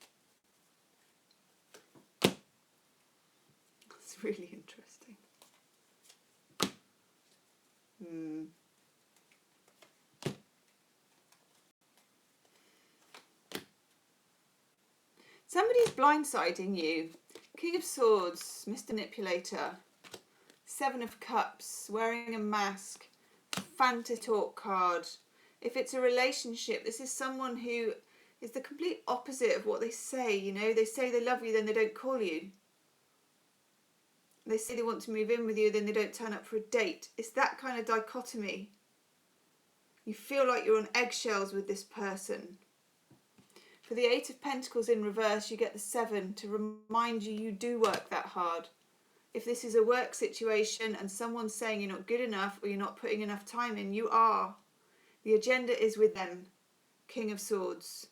It's really interesting. Somebody's blindsiding you. King of Swords, Mr. Manipulator. Seven of Cups, wearing a mask, fantasy talk card. If it's a relationship, this is someone who is the complete opposite of what they say, you know. They say they love you, then they don't call you. They say they want to move in with you, then they don't turn up for a date. It's that kind of dichotomy. You feel like you're on eggshells with this person. For the Eight of Pentacles in reverse, you get the Seven to remind you you do work that hard. If this is a work situation and someone's saying you're not good enough or you're not putting enough time in, you are. The agenda is with them. King of Swords.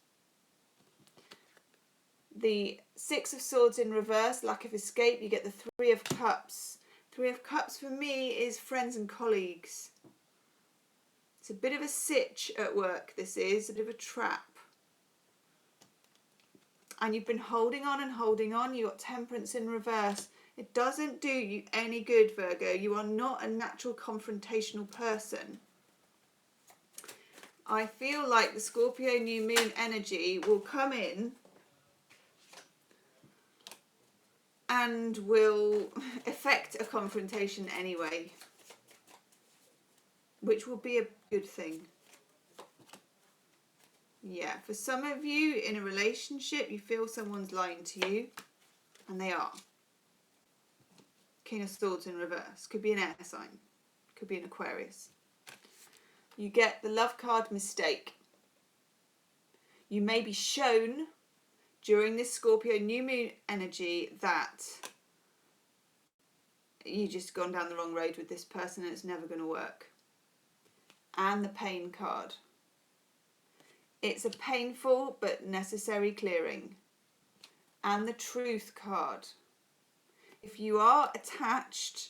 The Six of Swords in reverse, lack of escape, you get the Three of Cups. Three of Cups for me is friends and colleagues. It's a bit of a sitch at work, this is, a bit of a trap. And you've been holding on and holding on. You've got Temperance in reverse. It doesn't do you any good, Virgo. You are not a natural confrontational person. I feel like the Scorpio new moon energy will come in and will affect a confrontation anyway, which will be a good thing. Yeah, for some of you in a relationship, you feel someone's lying to you, and they are. King of Swords in reverse. Could be an air sign. Could be an Aquarius. You get the love card mistake. You may be shown during this Scorpio new moon energy that you've just gone down the wrong road with this person and it's never going to work. And the pain card. It's a painful but necessary clearing. And the truth card. If you are attached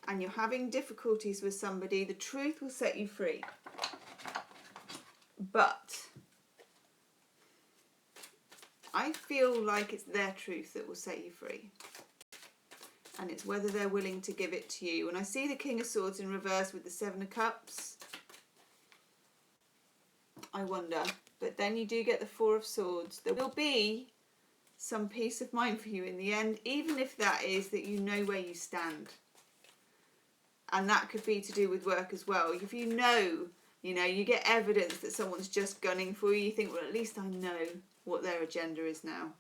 and you're having difficulties with somebody, the truth will set you free. But I feel like it's their truth that will set you free. And it's whether they're willing to give it to you. When I see the King of Swords in reverse with the Seven of Cups, I wonder. But then you do get the Four of Swords. There will be some peace of mind for you in the end, even if that is that you know where you stand. And that could be to do with work as well. If you know, you get evidence that someone's just gunning for you, you think, well, at least I know what their agenda is now,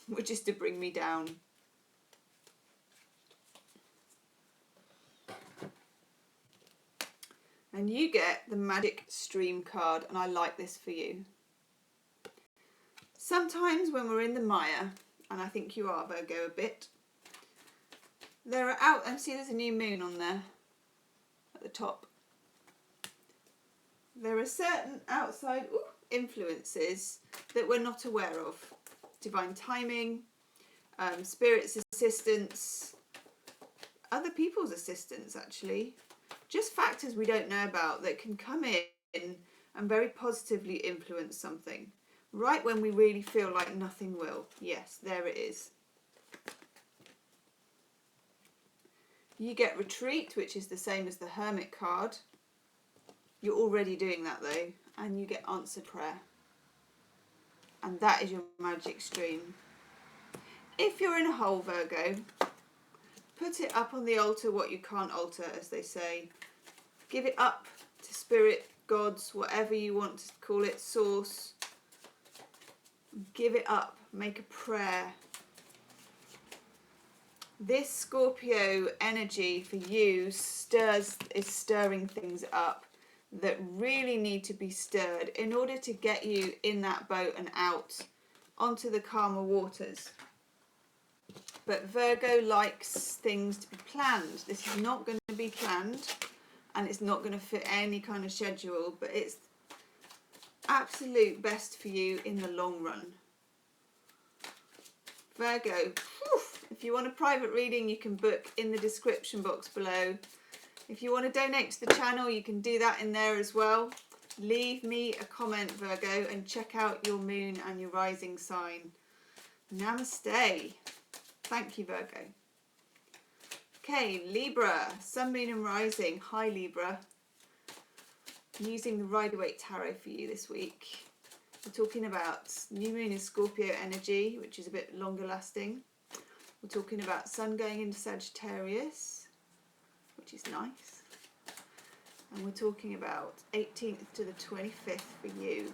which is to bring me down. And you get the Magic Stream card, and I like this for you. Sometimes when we're in the mire, and I think you are, Virgo, a bit, there are out, and see there's a new moon on there at the top. There are certain outside influences that we're not aware of. Divine timing, spirit's assistance, other people's assistance actually. Just factors we don't know about that can come in and very positively influence something. Right when we really feel like nothing will. Yes, there it is. You get Retreat, which is the same as the Hermit card. You're already doing that though. And you get Answered Prayer. And that is your Magic Stream. If you're in a hole, Virgo, put it up on the altar, what you can't alter, as they say. Give it up to spirit, gods, whatever you want to call it, source. Give it up. Make a prayer. This Scorpio energy for you is stirring things up that really need to be stirred in order to get you in that boat and out onto the calmer waters. But Virgo likes things to be planned. This is not going to be planned, and it's not going to fit any kind of schedule, but it's absolute best for you in the long run. Virgo, whew, if you want a private reading, you can book in the description box below. If you want to donate to the channel, you can do that in there as well. Leave me a comment, Virgo, and check out your moon and your rising sign. Namaste. Thank you, Virgo. Okay, Libra, sun, moon and rising. Hi, Libra. I'm using the Rider-Waite Tarot for you this week. We're talking about new moon in Scorpio energy, which is a bit longer lasting. We're talking about sun going into Sagittarius, which is nice. And we're talking about 18th to the 25th for you.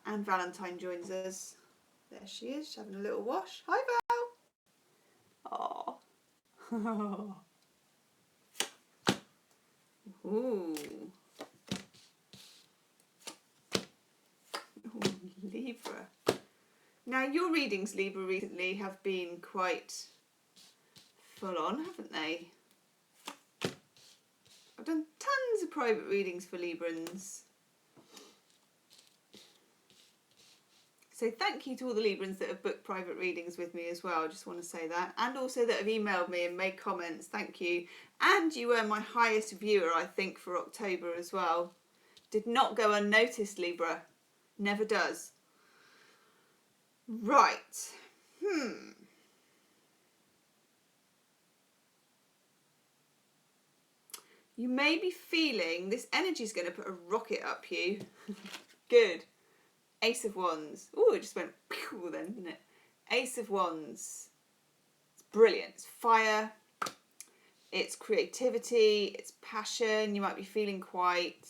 And Valentine joins us. There she is, she's having a little wash. Hi, Val. Aww. Ooh. Ooh, Libra. Now, your readings, Libra, recently have been quite full on, haven't they? I've done tons of private readings for Librans. So thank you to all the Librans that have booked private readings with me as well. I just want to say that. And also that have emailed me and made comments. Thank you. And you were my highest viewer, I think, for October as well. Did not go unnoticed, Libra. Never does. Right. You may be feeling this energy is going to put a rocket up you. Good. Ace of Wands. Oh, it just went pew then, didn't it? Ace of Wands. It's brilliant. It's fire. It's creativity. It's passion. You might be feeling quite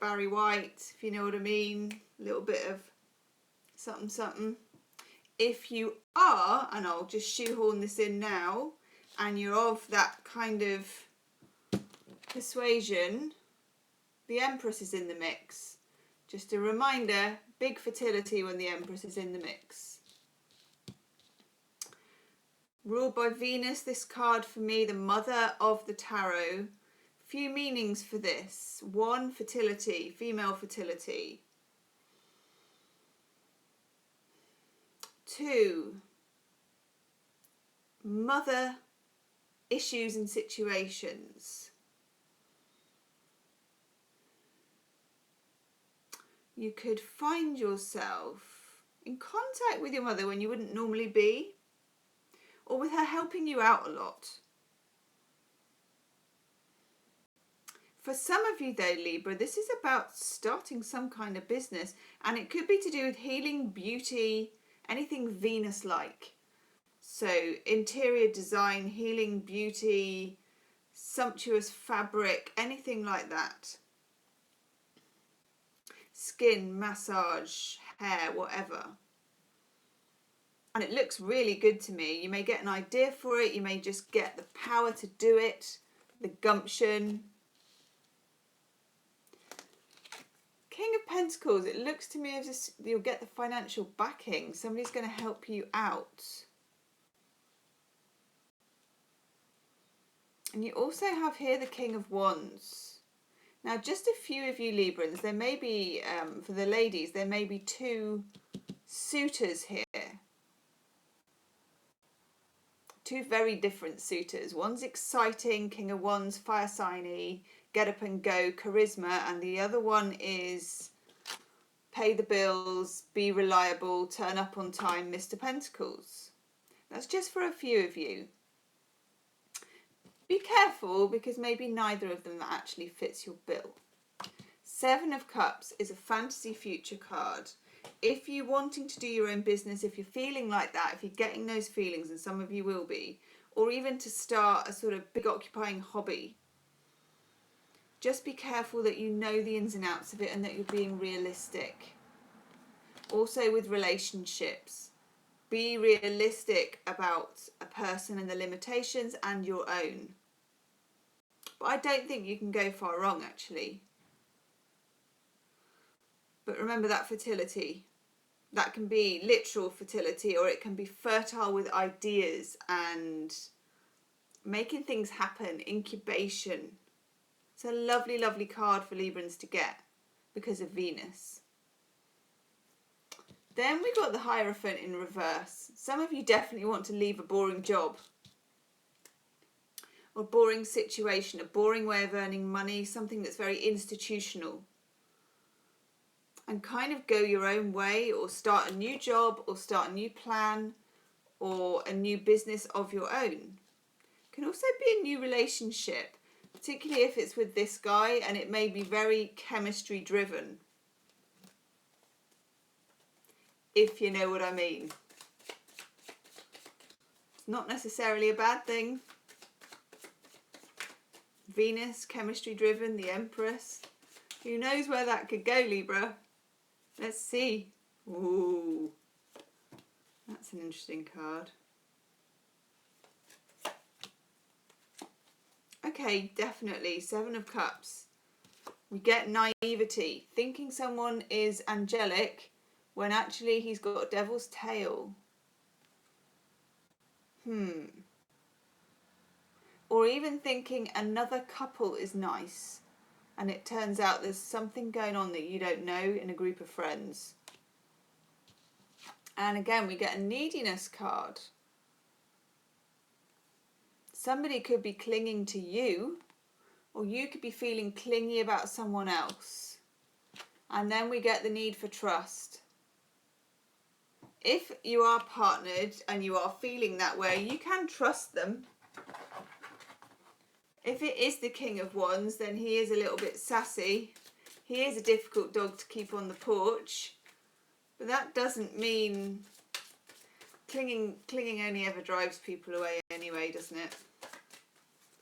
Barry White, if you know what I mean. A little bit of something, something. If you are, and I'll just shoehorn this in now, and you're of that kind of persuasion, the Empress is in the mix. Just a reminder, big fertility when the Empress is in the mix. Ruled by Venus, this card for me, the mother of the tarot. Few meanings for this. 1, fertility, female fertility. 2, mother issues and situations. You could find yourself in contact with your mother when you wouldn't normally be, or with her helping you out a lot. For some of you though, Libra, this is about starting some kind of business, and it could be to do with healing, beauty, anything Venus-like. So interior design, healing, beauty, sumptuous fabric, anything like that. Skin, massage, hair, whatever. And it looks really good to me. You may get an idea for it. You may just get the power to do it, the gumption. King of Pentacles, it looks to me as if you'll get the financial backing. Somebody's going to help you out. And you also have here the King of Wands. Now, just a few of you Librans, there may be, for the ladies, there may be 2 suitors here. 2 very different suitors. One's exciting, King of Wands, fire signy, get up and go, charisma, and the other one is pay the bills, be reliable, turn up on time, Mr. Pentacles. That's just for a few of you. Be careful, because maybe neither of them actually fits your bill. 7 of Cups is a fantasy future card. If you're wanting to do your own business, if you're feeling like that, if you're getting those feelings, and some of you will be, or even to start a sort of big occupying hobby, just be careful that you know the ins and outs of it and that you're being realistic. Also with relationships, be realistic about a person and the limitations and your own. But I don't think you can go far wrong, actually. But remember that fertility. That can be literal fertility, or it can be fertile with ideas and making things happen, incubation. It's a lovely, lovely card for Librans to get because of Venus. Then we got the Hierophant in reverse. Some of you definitely want to leave a boring job, or a boring situation, a boring way of earning money, something that's very institutional, and kind of go your own way, or start a new job, or start a new plan, or a new business of your own. It can also be a new relationship, particularly if it's with this guy, and it may be very chemistry driven, if you know what I mean. It's not necessarily a bad thing. Venus, chemistry driven, the Empress. Who knows where that could go, Libra? Let's see. Ooh, that's an interesting card. Okay, definitely. Seven of Cups. We get naivety, thinking someone is angelic when actually he's got a devil's tail. Or even thinking another couple is nice, and it turns out there's something going on that you don't know in a group of friends. And again, we get a neediness card. Somebody could be clinging to you, or you could be feeling clingy about someone else. And then we get the need for trust. If you are partnered and you are feeling that way, you can trust them. If it is the King of Wands, then he is a little bit sassy. He is a difficult dog to keep on the porch. But that doesn't mean clinging only ever drives people away anyway, doesn't it?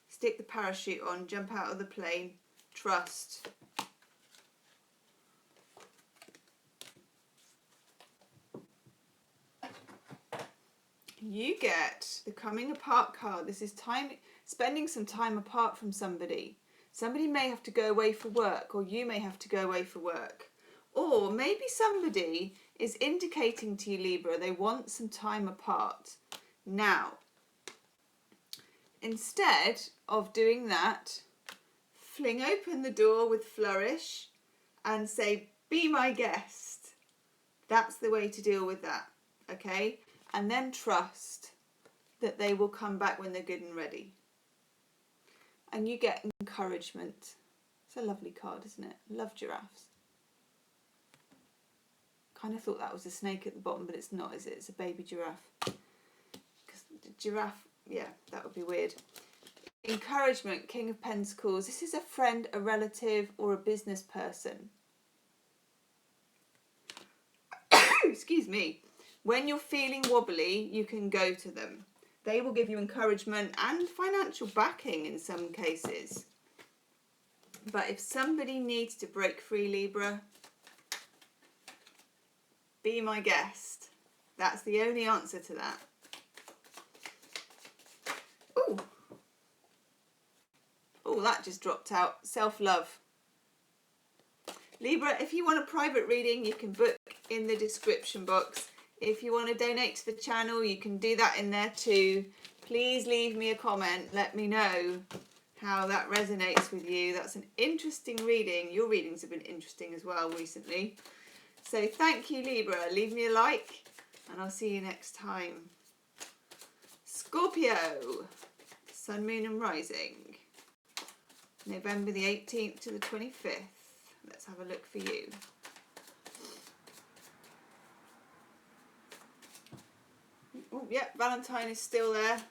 Stick the parachute on, jump out of the plane, trust. You get the coming apart card. This is time, spending some time apart from somebody. Somebody may have to go away for work, or you may have to go away for work. Or maybe somebody is indicating to you, Libra, they want some time apart. Now, instead of doing that, fling open the door with flourish and say, be my guest. That's the way to deal with that, okay? And then trust that they will come back when they're good and ready. And you get encouragement. It's a lovely card, isn't it? Love giraffes. Kind of thought that was a snake at the bottom, but it's not, is it? It's a baby giraffe. Because the giraffe, yeah, that would be weird. Encouragement, King of Pentacles. This is a friend, a relative, or a business person. Excuse me. When you're feeling wobbly, you can go to them. They will give you encouragement and financial backing in some cases. But if somebody needs to break free, Libra, be my guest. That's the only answer to that. Ooh. Oh, that just dropped out. Self-love. Libra, if you want a private reading, you can book in the description box. If you want to donate to the channel, you can do that in there too. Please leave me a comment. Let me know how that resonates with you. That's an interesting reading. Your readings have been interesting as well recently. So thank you, Libra. Leave me a like and I'll see you next time. Scorpio, Sun, Moon and Rising. November the 18th to the 25th. Let's have a look for you. Oh, yep, Valentine is still there,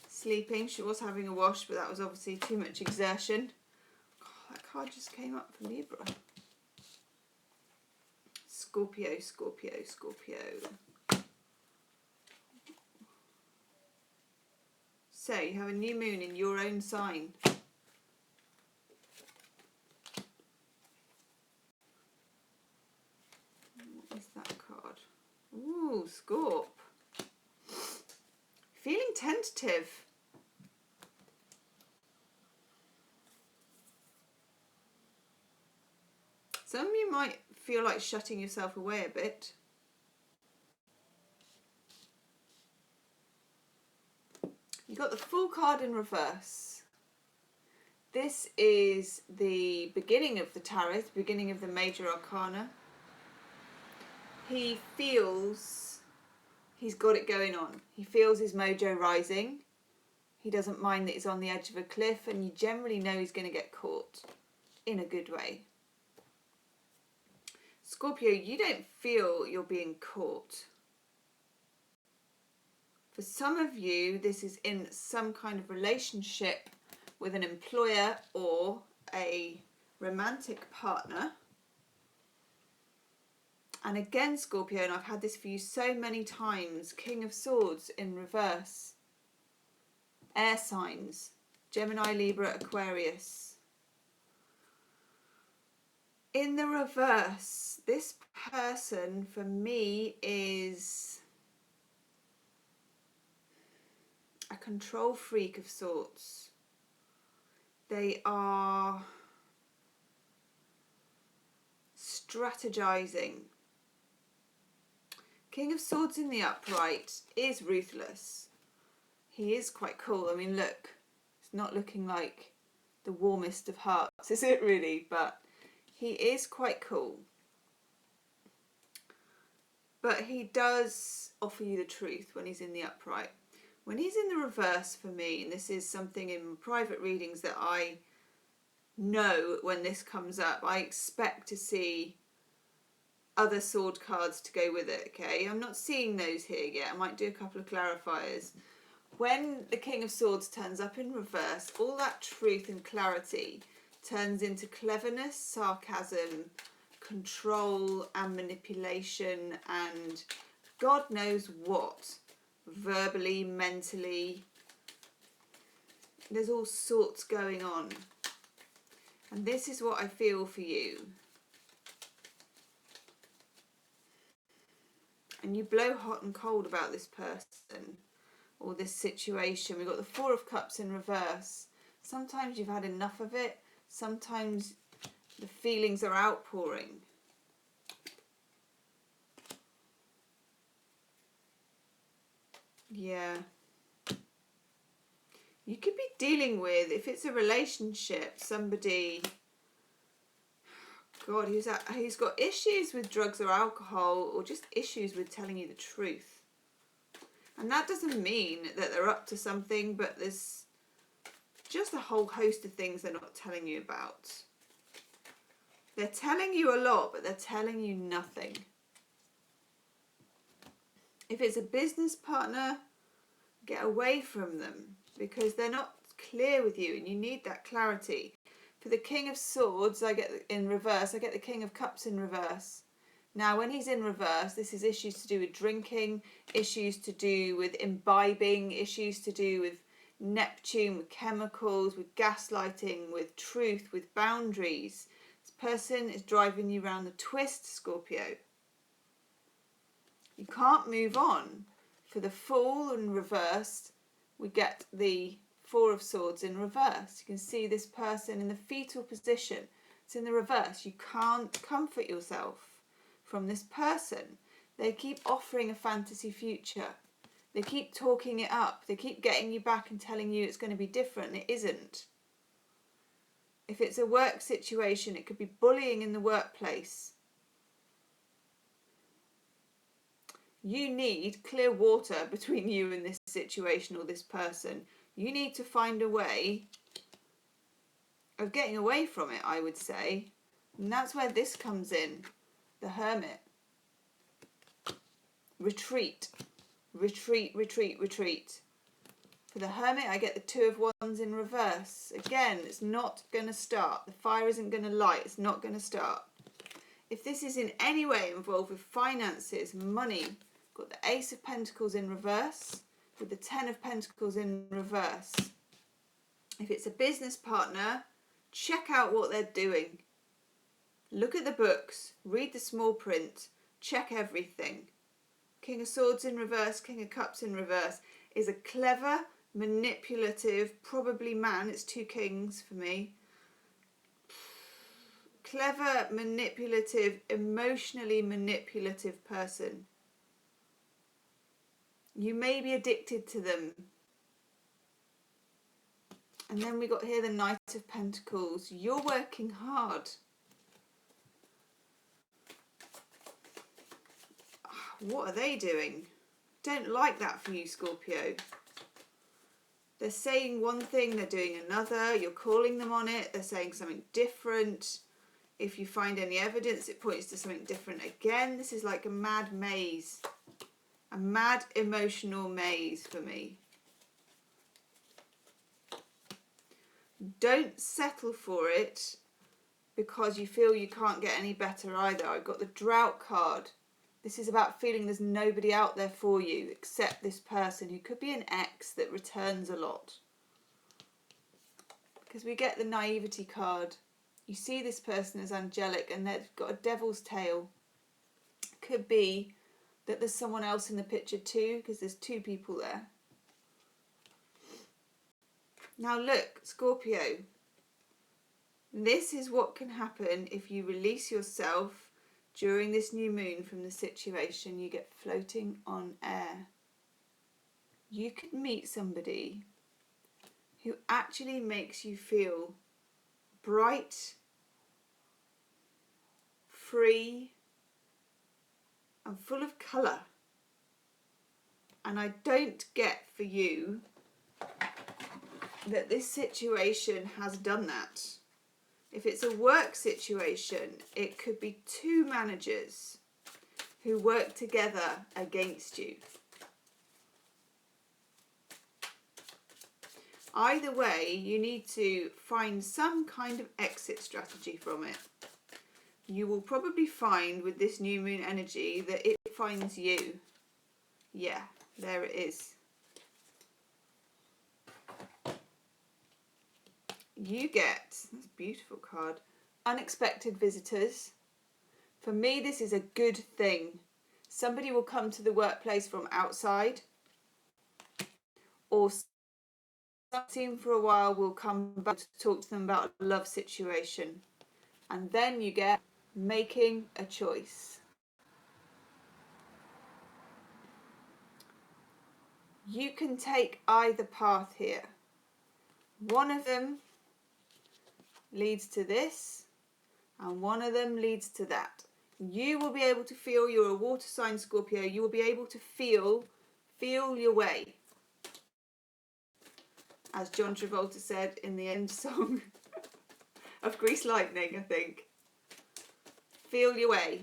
sleeping. She was having a wash, but that was obviously too much exertion. Oh, that card just came up for Libra. Scorpio, Scorpio, Scorpio. So you have a new moon in your own sign. What is that card? Ooh, Scorp. Feeling tentative. Some of you might feel like shutting yourself away a bit. You got the Fool card in reverse. This is the beginning of the tarot, the beginning of the major arcana. He feels he's got it going on. He feels his mojo rising. He doesn't mind that he's on the edge of a cliff, and you generally know he's going to get caught in a good way. Scorpio, you don't feel you're being caught. For some of you, this is in some kind of relationship with an employer or a romantic partner. And again, Scorpio, and I've had this for you so many times, King of Swords in reverse. Air signs, Gemini, Libra, Aquarius. In the reverse, this person for me is a control freak of sorts. They are strategizing. King of Swords in the upright is ruthless. He is quite cool. I mean, look, it's not looking like the warmest of hearts, is it really? But he is quite cool. But he does offer you the truth when he's in the upright. When he's in the reverse for me, and this is something in private readings that I know when this comes up, I expect to see other sword cards to go with it, okay? I'm not seeing those here yet. I might do a couple of clarifiers. When the King of Swords turns up in reverse, all that truth and clarity turns into cleverness, sarcasm, control and manipulation and God knows what. Verbally, mentally, there's all sorts going on. And this is what I feel for you. And you blow hot and cold about this person or this situation. We've got the Four of Cups in reverse. Sometimes you've had enough of it. Sometimes the feelings are outpouring. Yeah. You could be dealing with, if it's a relationship, somebody, God, who's got issues with drugs or alcohol, or just issues with telling you the truth. And that doesn't mean that they're up to something, but there's just a whole host of things they're not telling you about. They're telling you a lot, but they're telling you nothing. If it's a business partner, get away from them because they're not clear with you and you need that clarity. For the King of Swords, I get in reverse, I get the King of Cups in reverse. Now, when he's in reverse, this is issues to do with drinking, issues to do with imbibing, issues to do with Neptune, with chemicals, with gaslighting, with truth, with boundaries. This person is driving you around the twist, Scorpio. You can't move on. For the Fool in reverse, we get the Four of Swords in reverse. You can see this person in the fetal position. It's in the reverse. You can't comfort yourself from this person. They keep offering a fantasy future. They keep talking it up. They keep getting you back and telling you it's going to be different. It isn't. If it's a work situation, it could be bullying in the workplace. You need clear water between you and this situation or this person. You need to find a way of getting away from it, I would say. And that's where this comes in. The Hermit. Retreat. Retreat, retreat, retreat. For the Hermit, I get the Two of Wands in reverse. Again, it's not going to start. The fire isn't going to light. It's not going to start. If this is in any way involved with finances, money, got the Ace of Pentacles in reverse with the Ten of Pentacles in reverse. If it's a business partner, check out what they're doing. Look at the books, read the small print, check everything. King of Swords in reverse, King of Cups in reverse, is a clever, manipulative, probably man. It's two kings for me. Clever, manipulative, emotionally manipulative person. You may be addicted to them. And then we got here the Knight of Pentacles. You're working hard. What are they doing? Don't like that for you, Scorpio. They're saying one thing, they're doing another. You're calling them on it. They're saying something different. If you find any evidence, it points to something different again. This is like a mad maze. A mad emotional maze for me. Don't settle for it because you feel you can't get any better either. I've got the Drought card. This is about feeling there's nobody out there for you except this person who could be an ex that returns a lot. Because we get the Naivety card. You see this person as angelic and they've got a devil's tail. Could be that there's someone else in the picture too, because there's two people there. Now look, Scorpio, this is what can happen if you release yourself during this new moon from the situation. You get floating on air. You could meet somebody who actually makes you feel bright, free, and full of colour. And I don't get for you that this situation has done that. If it's a work situation, it could be two managers who work together against you. Either way, you need to find some kind of exit strategy from it. You will probably find with this new moon energy that it finds you. Yeah, there it is. You get, that's a beautiful card, unexpected visitors. For me, this is a good thing. Somebody will come to the workplace from outside, or seen for a while will come back to talk to them about a love situation. And then you get making a choice. You can take either path here. One of them leads to this, and one of them leads to that. You will be able to feel, you're a water sign, Scorpio, you will be able to feel your way. As John Travolta said in the end song of Grease Lightning, I think. Feel your way.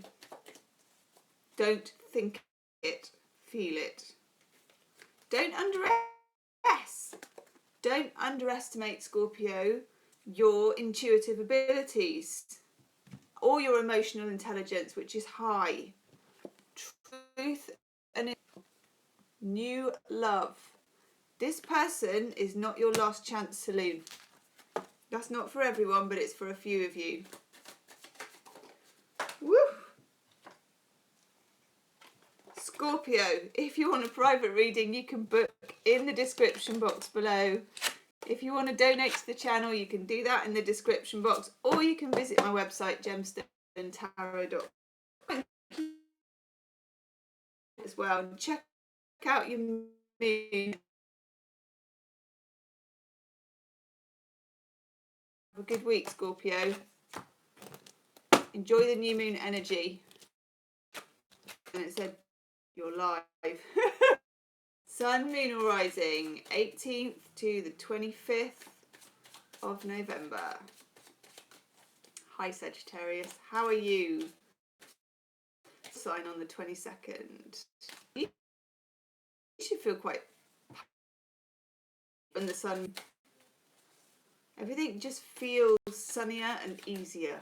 Don't think it, feel it. Don't underestimate, Scorpio, your intuitive abilities or your emotional intelligence, which is high. Truth and new love. This person is not your last chance saloon. That's not for everyone, but it's for a few of you. Woo! Scorpio, if you want a private reading, you can book in the description box below. If you want to donate to the channel, you can do that in the description box, or you can visit my website, gemstonetarot.com, as well, and check out your moon. Have a good week, Scorpio. Enjoy the new moon energy. And it said you're live. Sun, moon or rising, 18th to the 25th of November. Hi Sagittarius, how are you? Sign on the 22nd. You should feel quite when the sun, everything just feels sunnier and easier.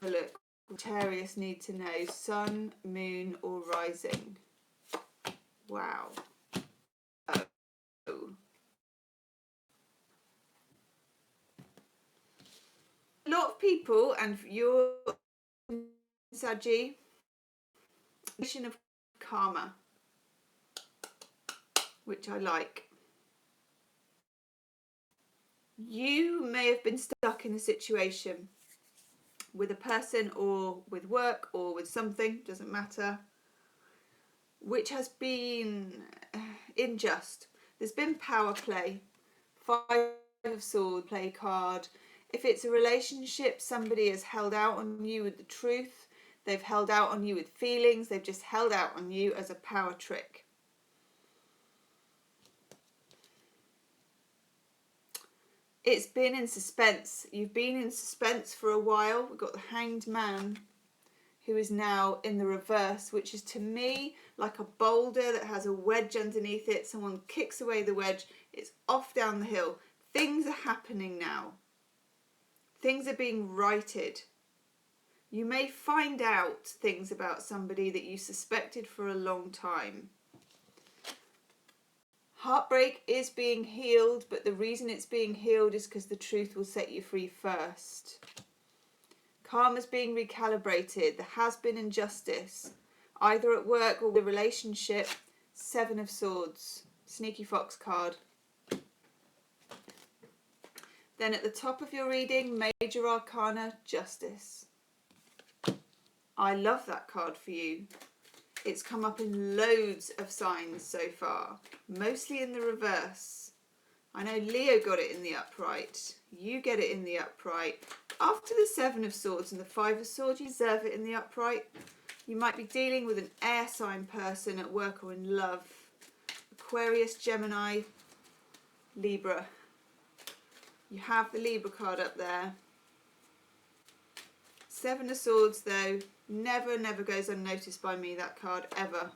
Look, Sagittarius need to know sun, moon or rising. Wow. Oh. A lot of people, and you're Saggy, Vision of karma, which I like. You may have been stuck in a situation with a person or with work or with something, doesn't matter, which has been unjust. There's been power play, Five of Swords play card. If it's a relationship, somebody has held out on you with the truth. They've held out on you with feelings. They've just held out on you as a power trick. It's been in suspense. You've been in suspense for a while. We've got the Hanged Man, who is now in the reverse, which is to me like a boulder that has a wedge underneath it. Someone kicks away the wedge. It's off down the hill. Things are happening now. Things are being righted. You may find out things about somebody that you suspected for a long time. Heartbreak is being healed, but the reason it's being healed is because the truth will set you free first. Karma's being recalibrated. There has been injustice, either at work or the relationship. Seven of Swords, Sneaky Fox card. Then at the top of your reading, Major Arcana, Justice. I love that card for you. It's come up in loads of signs so far, mostly in the reverse. I know Leo got it in the upright. You get it in the upright. After the Seven of Swords and the Five of Swords, you deserve it in the upright. You might be dealing with an air sign person at work or in love. Aquarius, Gemini, Libra. You have the Libra card up there. Seven of Swords though, never goes unnoticed by me, that card, ever.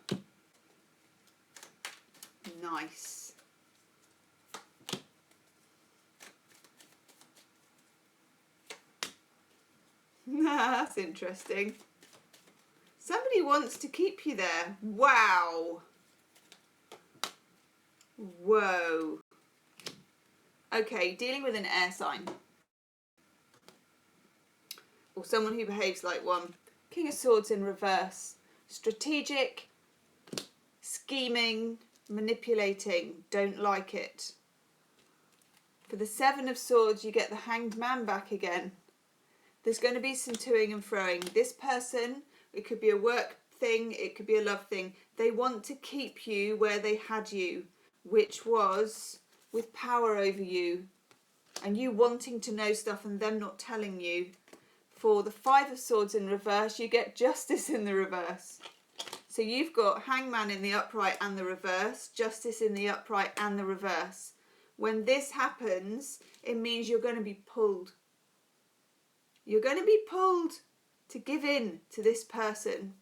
Nice. That's interesting. Somebody wants to keep you there. Wow. Whoa. Okay, dealing with an air sign. Or someone who behaves like one. King of Swords in reverse. Strategic, scheming, manipulating. Don't like it. For the Seven of Swords, you get the Hanged Man back again. There's going to be some toing and froing. This person, it could be a work thing, it could be a love thing. They want to keep you where they had you, which was with power over you and you wanting to know stuff and them not telling you. For the Five of Swords in reverse, you get Justice in the reverse. So you've got Hangman in the upright and the reverse, Justice in the upright and the reverse. When this happens, it means you're going to be pulled. You're going to be pulled to give in to this person.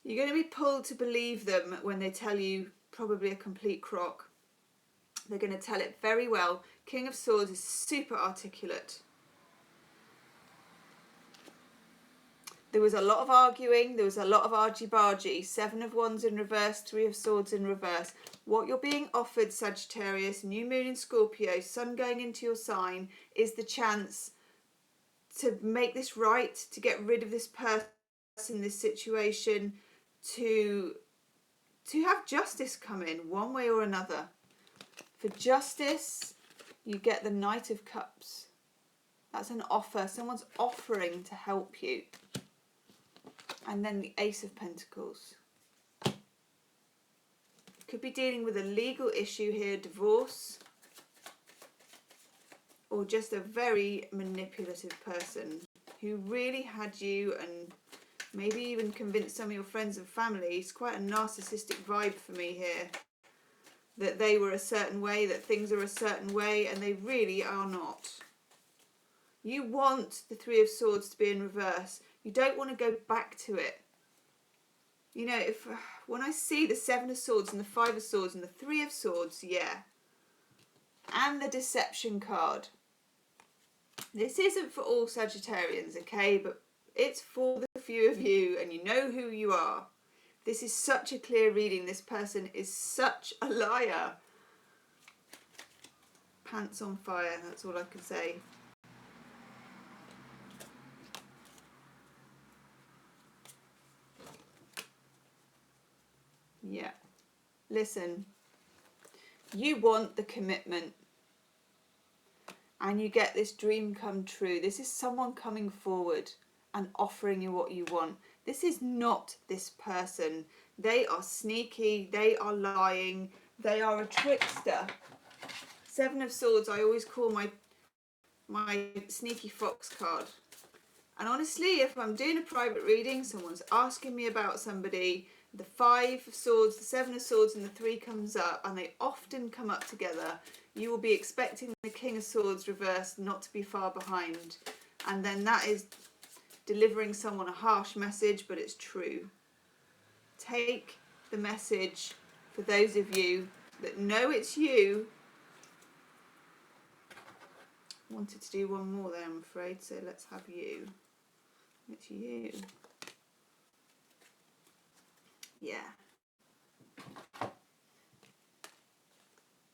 You're going to be pulled to believe them when they tell you probably a complete crock. They're going to tell it very well. King of Swords is super articulate. There was a lot of arguing. There was a lot of argy-bargy. Seven of Wands in reverse, Three of Swords in reverse. What you're being offered, Sagittarius, new moon in Scorpio, sun going into your sign, is the chance to make this right, to get rid of this person, this situation, to have justice come in one way or another. For justice, you get the Knight of Cups. That's an offer. Someone's offering to help you. And then the Ace of Pentacles. Could be dealing with a legal issue here, divorce, or just a very manipulative person who really had you and maybe even convinced some of your friends and family. It's quite a narcissistic vibe for me here. That they were a certain way, that things are a certain way, and they really are not. You want the Three of Swords to be in reverse. You don't want to go back to it. You know, when I see the Seven of Swords and the Five of Swords and the Three of Swords, yeah. And the Deception card. This isn't for all Sagittarians, okay? But it's for the few of you, and you know who you are. This is such a clear reading. This person is such a liar. Pants on fire, that's all I can say. Yeah. Listen, you want the commitment and you get this dream come true. This is someone coming forward and offering you what you want. This is not this person. They are sneaky, they are lying, they are a trickster. Seven of Swords, I always call my sneaky fox card. And honestly, if I'm doing a private reading, someone's asking me about somebody, the Five of Swords, the Seven of Swords and the Three comes up, and they often come up together, you will be expecting the King of Swords reversed not to be far behind. And then that is delivering someone a harsh message, but it's true. Take the message for those of you that know it's you. I wanted to do one more there, I'm afraid, so let's have you. It's you. Yeah.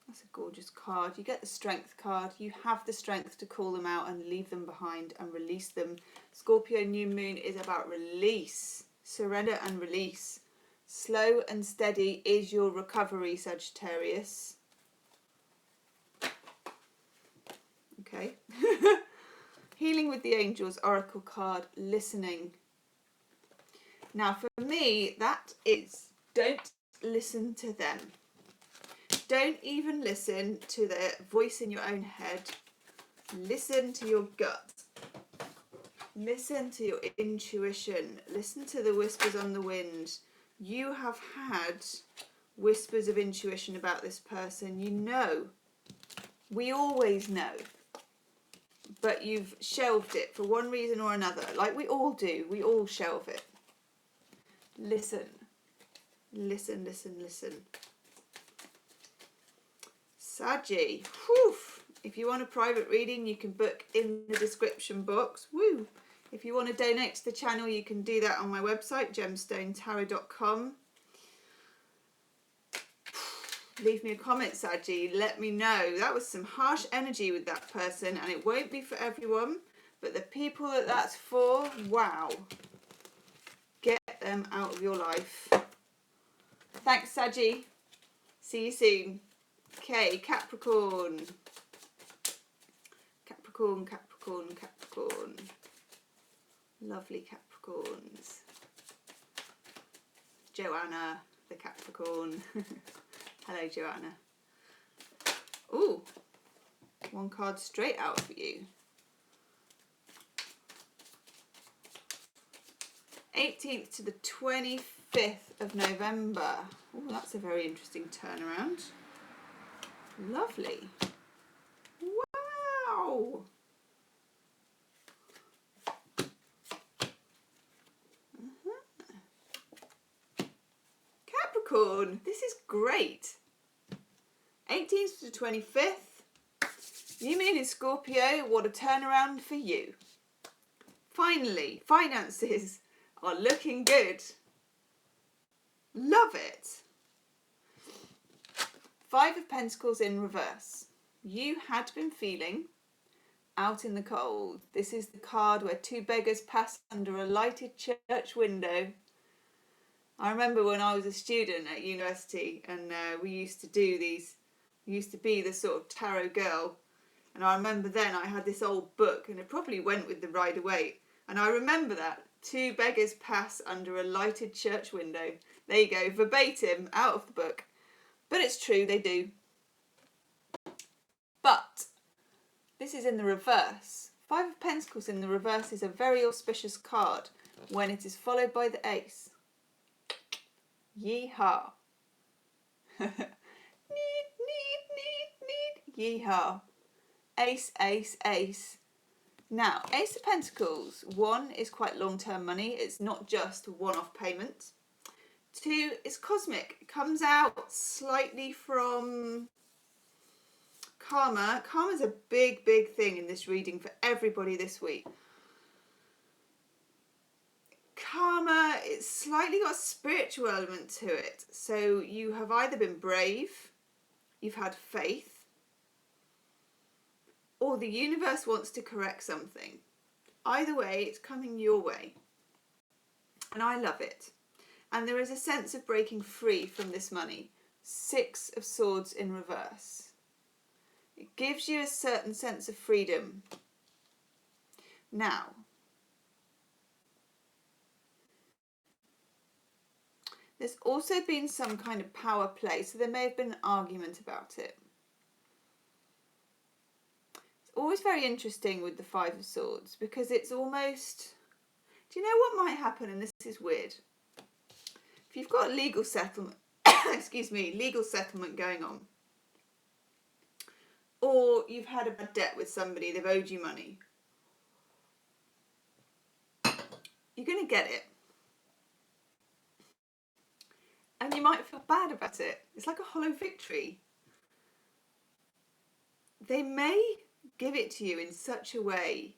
That's a gorgeous card. You get the Strength card. You have the strength to call them out and leave them behind and release them. Scorpio New Moon is about release, surrender and release. Slow and steady is your recovery, Sagittarius. Okay. Healing with the Angels, Oracle card, listening. Now for me, that is, don't listen to them. Don't even listen to the voice in your own head. Listen to your gut. Listen to your intuition. Listen to the whispers on the wind. You have had whispers of intuition about this person. You know. We always know. But you've shelved it for one reason or another. Like we all do. We all shelve it. Listen. Listen, listen, listen. Saggy. Whew. If you want a private reading, you can book in the description box. Woo! If you want to donate to the channel, you can do that on my website, gemstonetarot.com. Leave me a comment, Saggy. Let me know. That was some harsh energy with that person, and it won't be for everyone, but the people that that's for, wow. Get them out of your life. Thanks, Saggy. See you soon. Okay, Capricorn. Capricorn, Capricorn, Capricorn. Lovely Capricorns. Joanna, the Capricorn. Hello, Joanna. Ooh, one card straight out for you. 18th to the 25th of November. Oh, that's a very interesting turnaround. Lovely. Wow. Capricorn, this is great. 18th to the 25th. New Moon in Scorpio, what a turnaround for you. Finally, finances are looking good. Love it. Five of Pentacles in reverse. You had been feeling out in the cold. This is the card where two beggars pass under a lighted church window. I remember when I was a student at university and we used to do these, we used to be the sort of tarot girl. And I remember then I had this old book and it probably went with the Rider-Waite. And I remember that. Two beggars pass under a lighted church window. There you go, verbatim, out of the book. But it's true, they do. But this is in the reverse. Five of Pentacles in the reverse is a very auspicious card when it is followed by the ace. Yeehaw. Yeehaw. Ace, ace, ace. Now, Ace of Pentacles, one is quite long-term money. It's not just one-off payment. Two is cosmic. It comes out slightly from karma. Karma's a big, big thing in this reading for everybody this week. Karma, it's slightly got a spiritual element to it. So you have either been brave, you've had faith, or the universe wants to correct something. Either way, it's coming your way. And I love it. And there is a sense of breaking free from this money. 6 of Swords in reverse. It gives you a certain sense of freedom. Now, there's also been some kind of power play, so there may have been an argument about it. It's always very interesting with the 5 of Swords because it's almost... Do you know what might happen? And this is weird. If you've got a legal settlement, excuse me, legal settlement going on, or you've had a bad debt with somebody, they've owed you money, you're going to get it. And you might feel bad about it. It's like a hollow victory. They may give it to you in such a way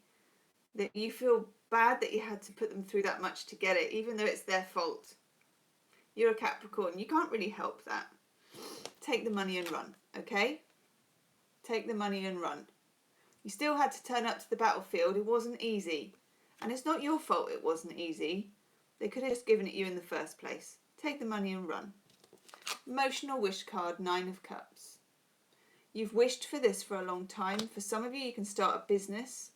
that you feel bad that you had to put them through that much to get it, even though it's their fault. You're a Capricorn. You can't really help that. Take the money and run, okay? Take the money and run. You still had to turn up to the battlefield. It wasn't easy. And it's not your fault it wasn't easy. They could have just given it you in the first place. Take the money and run. Emotional wish card, 9 of Cups. You've wished for this for a long time. For some of you, you can start a business.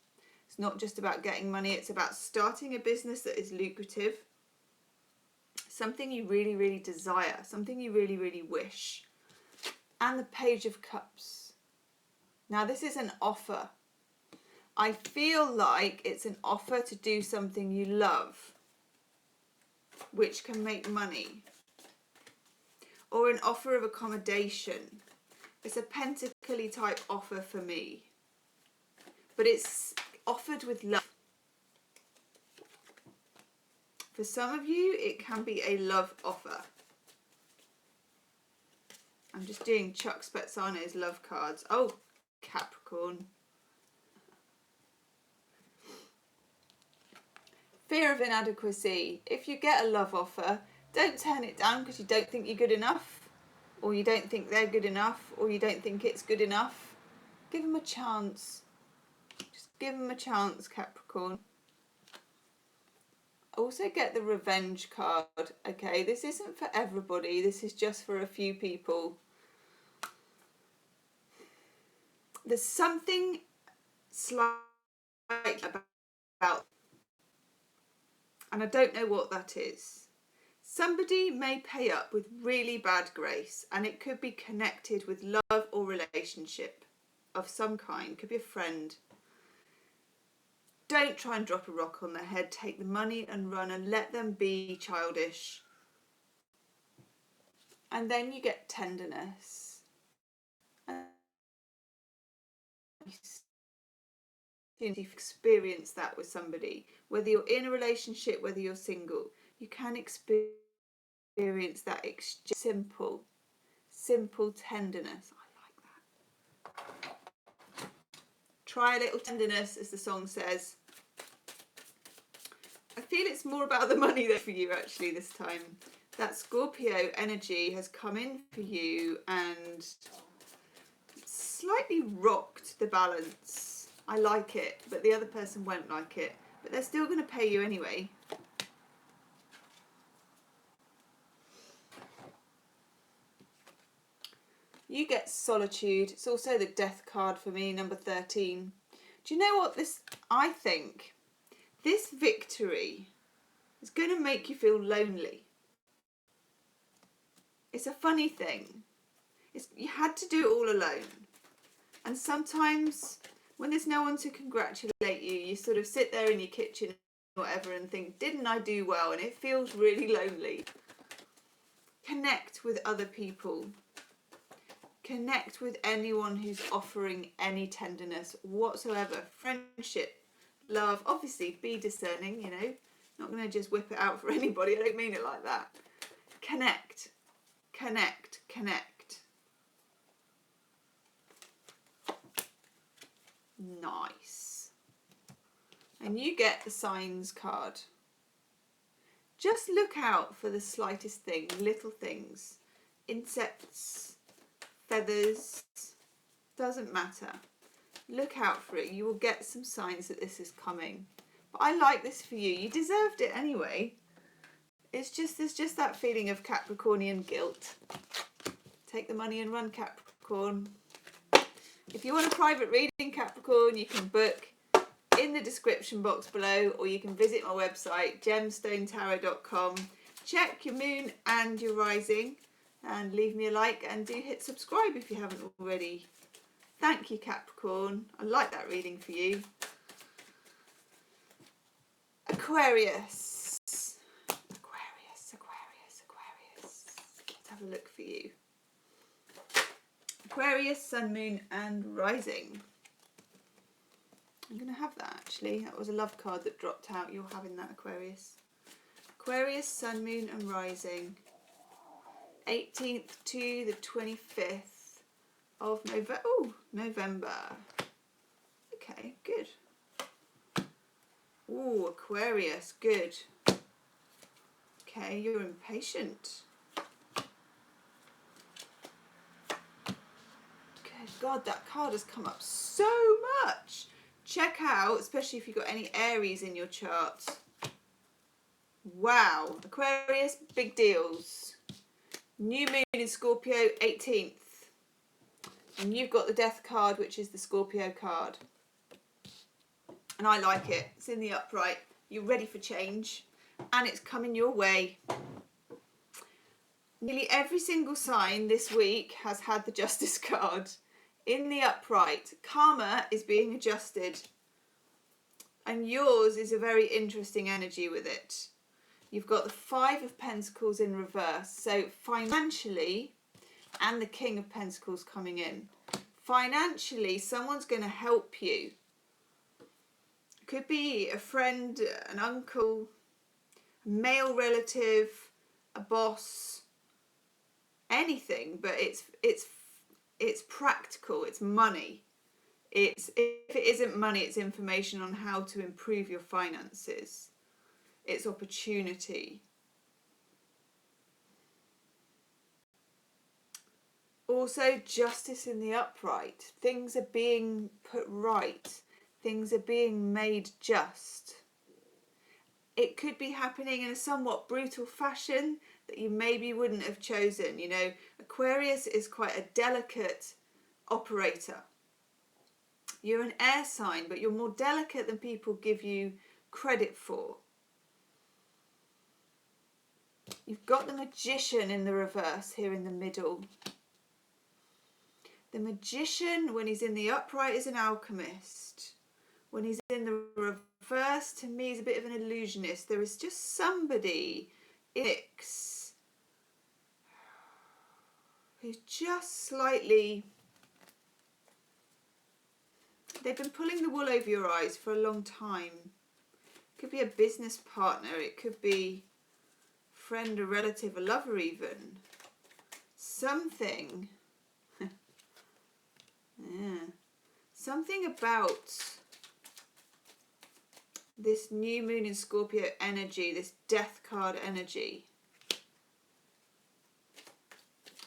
It's not just about getting money. It's about starting a business that is lucrative. Something you really, really desire. Something you really, really wish. And the Page of Cups. Now, this is an offer. I feel like it's an offer to do something you love, which can make money. Or an offer of accommodation. It's a Pentacly type offer for me. But it's offered with love. For some of you, it can be a love offer. I'm just doing Chuck Spezzano's love cards. Oh, Capricorn. Fear of inadequacy. If you get a love offer, don't turn it down because you don't think you're good enough, or you don't think they're good enough, or you don't think it's good enough. Give them a chance. Just give them a chance, Capricorn. Also get the Revenge card. Okay, this isn't for everybody. This is just for a few people. There's something slight about, and I don't know what that is. Somebody may pay up with really bad grace, and it could be connected with love or relationship of some kind. Could be a friend. Don't try and drop a rock on their head. Take the money and run and let them be childish. And then you get tenderness. You've experienced that with somebody. Whether you're in a relationship, whether you're single, you can experience that simple tenderness. I like that. Try a little tenderness, as the song says. I feel it's more about the money though for you actually this time. That Scorpio energy has come in for you and slightly rocked the balance. I like it, but the other person won't like it. But they're still going to pay you anyway. You get solitude. It's also the death card for me, number 13. Do you know what this, I think this victory is going to make you feel lonely. It's a funny thing. You had to do it all alone. And sometimes when there's no one to congratulate you, you sort of sit there in your kitchen or whatever and think, didn't I do well? And it feels really lonely. Connect with other people. Connect with anyone who's offering any tenderness whatsoever. Friendship, love. Obviously, be discerning, you know. Not going to just whip it out for anybody. I don't mean it like that. Connect. Connect. Connect. Nice. And you get the signs card. Just look out for the slightest thing, little things. Insects, feathers, doesn't matter. Look out for it. You will get some signs that this is coming. But I like this for you. You deserved it anyway. There's just that feeling of Capricornian guilt. Take the money and run, Capricorn. If you want a private reading, Capricorn, you can book in the description box below, or you can visit my website, gemstonetarot.com. Check your moon and your rising, and leave me a like, and do hit subscribe if you haven't already. Thank you, Capricorn. I like that reading for you. Aquarius. Let's have a look for you. Aquarius, sun, moon and rising. I'm going to have that actually. That was a love card that dropped out. You're having that, Aquarius. Aquarius, sun, moon and rising. 18th to the 25th of November. Oh, November. Okay, good. Oh, Aquarius, good. Okay, you're impatient. Good God, that card has come up so much. Check out, especially if you've got any Aries in your chart. Wow, Aquarius, big deals. New moon in Scorpio, 18th. And you've got the death card, which is the Scorpio card. And I like it. It's in the upright. You're ready for change. And it's coming your way. Nearly every single sign this week has had the Justice card in the upright. Karma is being adjusted. And yours is a very interesting energy with it. You've got the 5 of Pentacles in reverse. So financially, and the King of Pentacles coming in. Financially, someone's going to help you. Could be a friend, an uncle, a male relative, a boss, anything, but it's practical, it's money. If it isn't money, it's information on how to improve your finances. It's opportunity. Also, justice in the upright. Things are being put right. Things are being made just. It could be happening in a somewhat brutal fashion that you maybe wouldn't have chosen. You know, Aquarius is quite a delicate operator. You're an air sign, but you're more delicate than people give you credit for. You've got the Magician in the reverse here in the middle. The Magician, when he's in the upright, is an alchemist. When he's in the reverse, to me, is a bit of an illusionist. There is just somebody in X who's just slightly... They've been pulling the wool over your eyes for a long time. It could be a business partner. It could be a friend, a relative, a lover even. Something... yeah. Something about this new moon in Scorpio energy, this death card energy.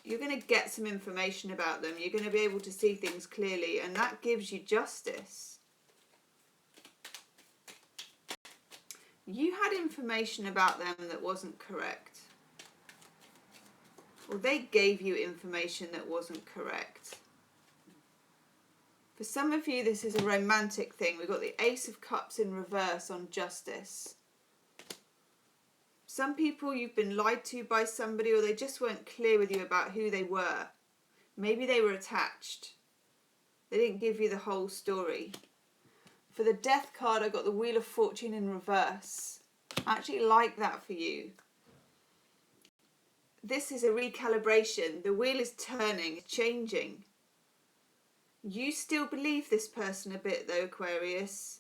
You're going to get some information about them. You're going to be able to see things clearly, and that gives you justice. You had information about them that wasn't correct. Or they gave you information that wasn't correct. For some of you, this is a romantic thing. We've got the Ace of Cups in reverse on justice. Some people, you've been lied to by somebody, or they just weren't clear with you about who they were. Maybe they were attached. They didn't give you the whole story. For the Death card, I got the Wheel of Fortune in reverse. I actually like that for you. This is a recalibration. The wheel is turning, it's changing. You still believe this person a bit though, Aquarius.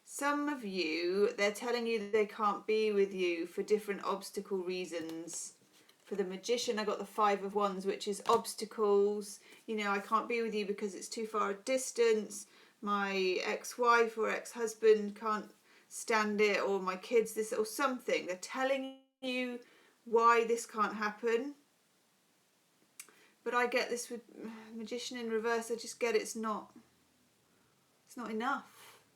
Some of you, they're telling you that they can't be with you for different obstacle reasons. For the Magician, I got the 5 of Wands, which is obstacles. You know, I can't be with you because it's too far a distance. My ex-wife or ex-husband can't stand it, or my kids, this or something. They're telling you why this can't happen. But I get this with Magician in reverse. I just get it's not enough.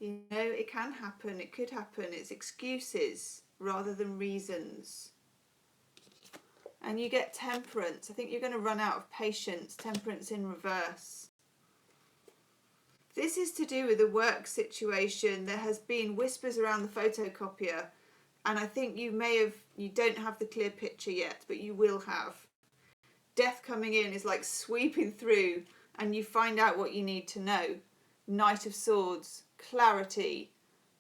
You know, it can happen, it could happen. It's excuses rather than reasons. And you get Temperance. I think you're going to run out of patience. Temperance in reverse. This is to do with a work situation. There has been whispers around the photocopier, and I think you don't have the clear picture yet, but you will have. Death coming in is like sweeping through, and you find out what you need to know. Knight of Swords, clarity.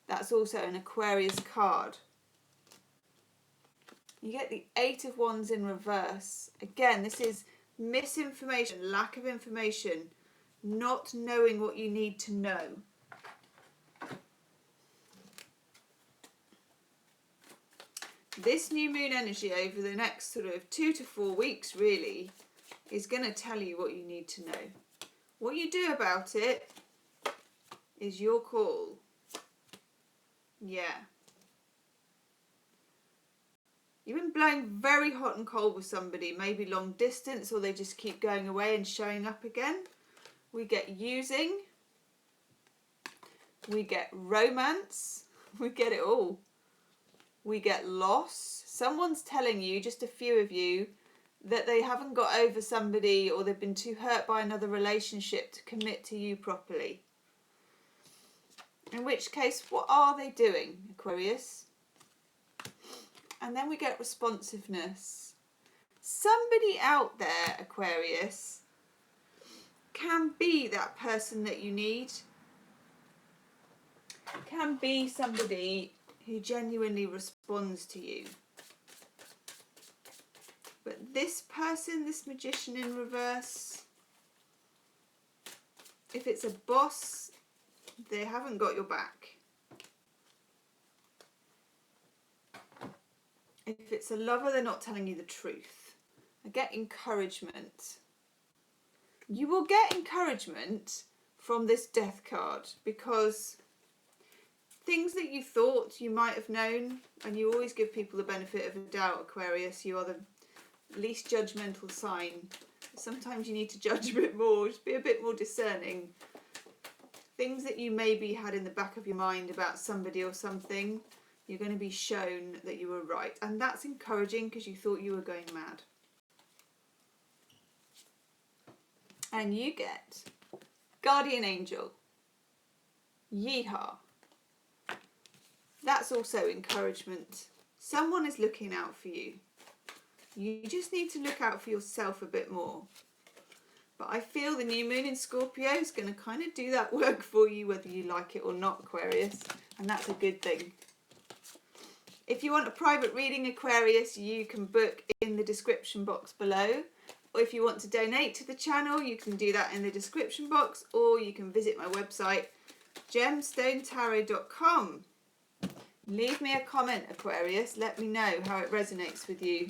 That's also an Aquarius card. You get the Eight of Wands in reverse. Again, this is misinformation, lack of information, not knowing what you need to know. This new moon energy over the next sort of 2 to 4 weeks really is going to tell you what you need to know. What you do about it is your call. Yeah. You've been blowing very hot and cold with somebody, maybe long distance, or they just keep going away and showing up again. We get using. We get romance. We get it all. We get loss. Someone's telling you, just a few of you, that they haven't got over somebody or they've been too hurt by another relationship to commit to you properly. In which case, what are they doing, Aquarius? And then we get responsiveness. Somebody out there, Aquarius, can be that person that you need. Can be somebody who genuinely responds to you. But this person, this Magician in reverse, if it's a boss, they haven't got your back. If it's a lover, they're not telling you the truth. I get encouragement. You will get encouragement from this Death card because things that you thought you might have known, and you always give people the benefit of the doubt, Aquarius, you are the least judgmental sign. Sometimes you need to judge a bit more, just be a bit more discerning. Things that you maybe had in the back of your mind about somebody or something, you're going to be shown that you were right. And that's encouraging because you thought you were going mad. And you get Guardian Angel. Yeehaw. That's also encouragement. Someone is looking out for you. You just need to look out for yourself a bit more. But I feel the new moon in Scorpio is going to kind of do that work for you, whether you like it or not, Aquarius. And that's a good thing. If you want a private reading, Aquarius, you can book in the description box below. Or if you want to donate to the channel, you can do that in the description box. Or you can visit my website, gemstonetarot.com. Leave me a comment, Aquarius. Let me know how it resonates with you.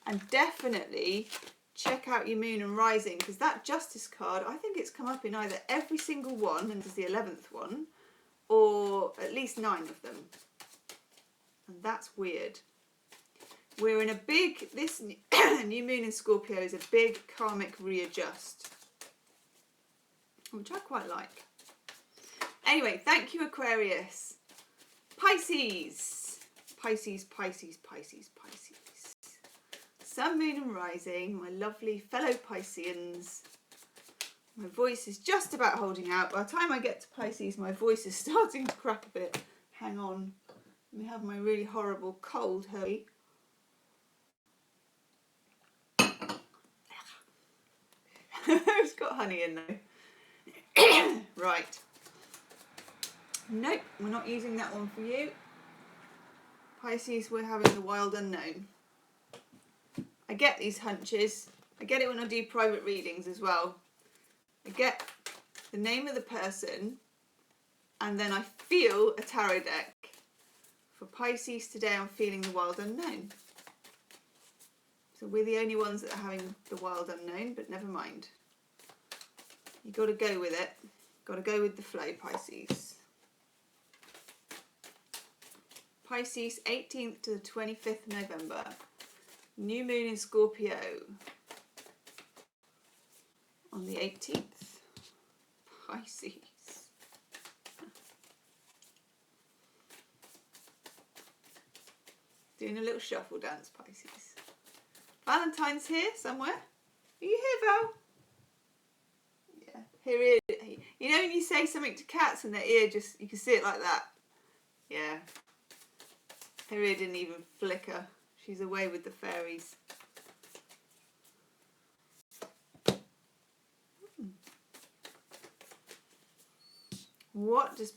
And definitely check out your moon and rising, because that Justice card, I think it's come up in either every single one, and this is the 11th one, or at least 9 of them. And that's weird. We're in a big, this new moon in Scorpio is a big karmic readjust, which I quite like. Anyway, thank you, Aquarius. Pisces. Pisces, Pisces, Pisces, Pisces. Sun, Moon and Rising, my lovely fellow Pisceans. My voice is just about holding out. By the time I get to Pisces, my voice is starting to crack a bit. Hang on. Let me have my really horrible cold hurry. It's got honey in there. Right. Nope, we're not using that one for you. Pisces, we're having the wild unknown. I get these hunches. I get it when I do private readings as well. I get the name of the person and then I feel a tarot deck. For Pisces today, I'm feeling the wild unknown. So we're the only ones that are having the wild unknown, but never mind. You got to go with it. Got to go with the flow, Pisces. Pisces, 18th to the 25th November. New moon in Scorpio on the 18th. Pisces. Doing a little shuffle dance, Pisces. Valentine's here somewhere. Are you here, Val? Yeah, here he is. You know when you say something to cats and their ear just, you can see it like that? Yeah. Her ear didn't even flicker. She's away with the fairies. What does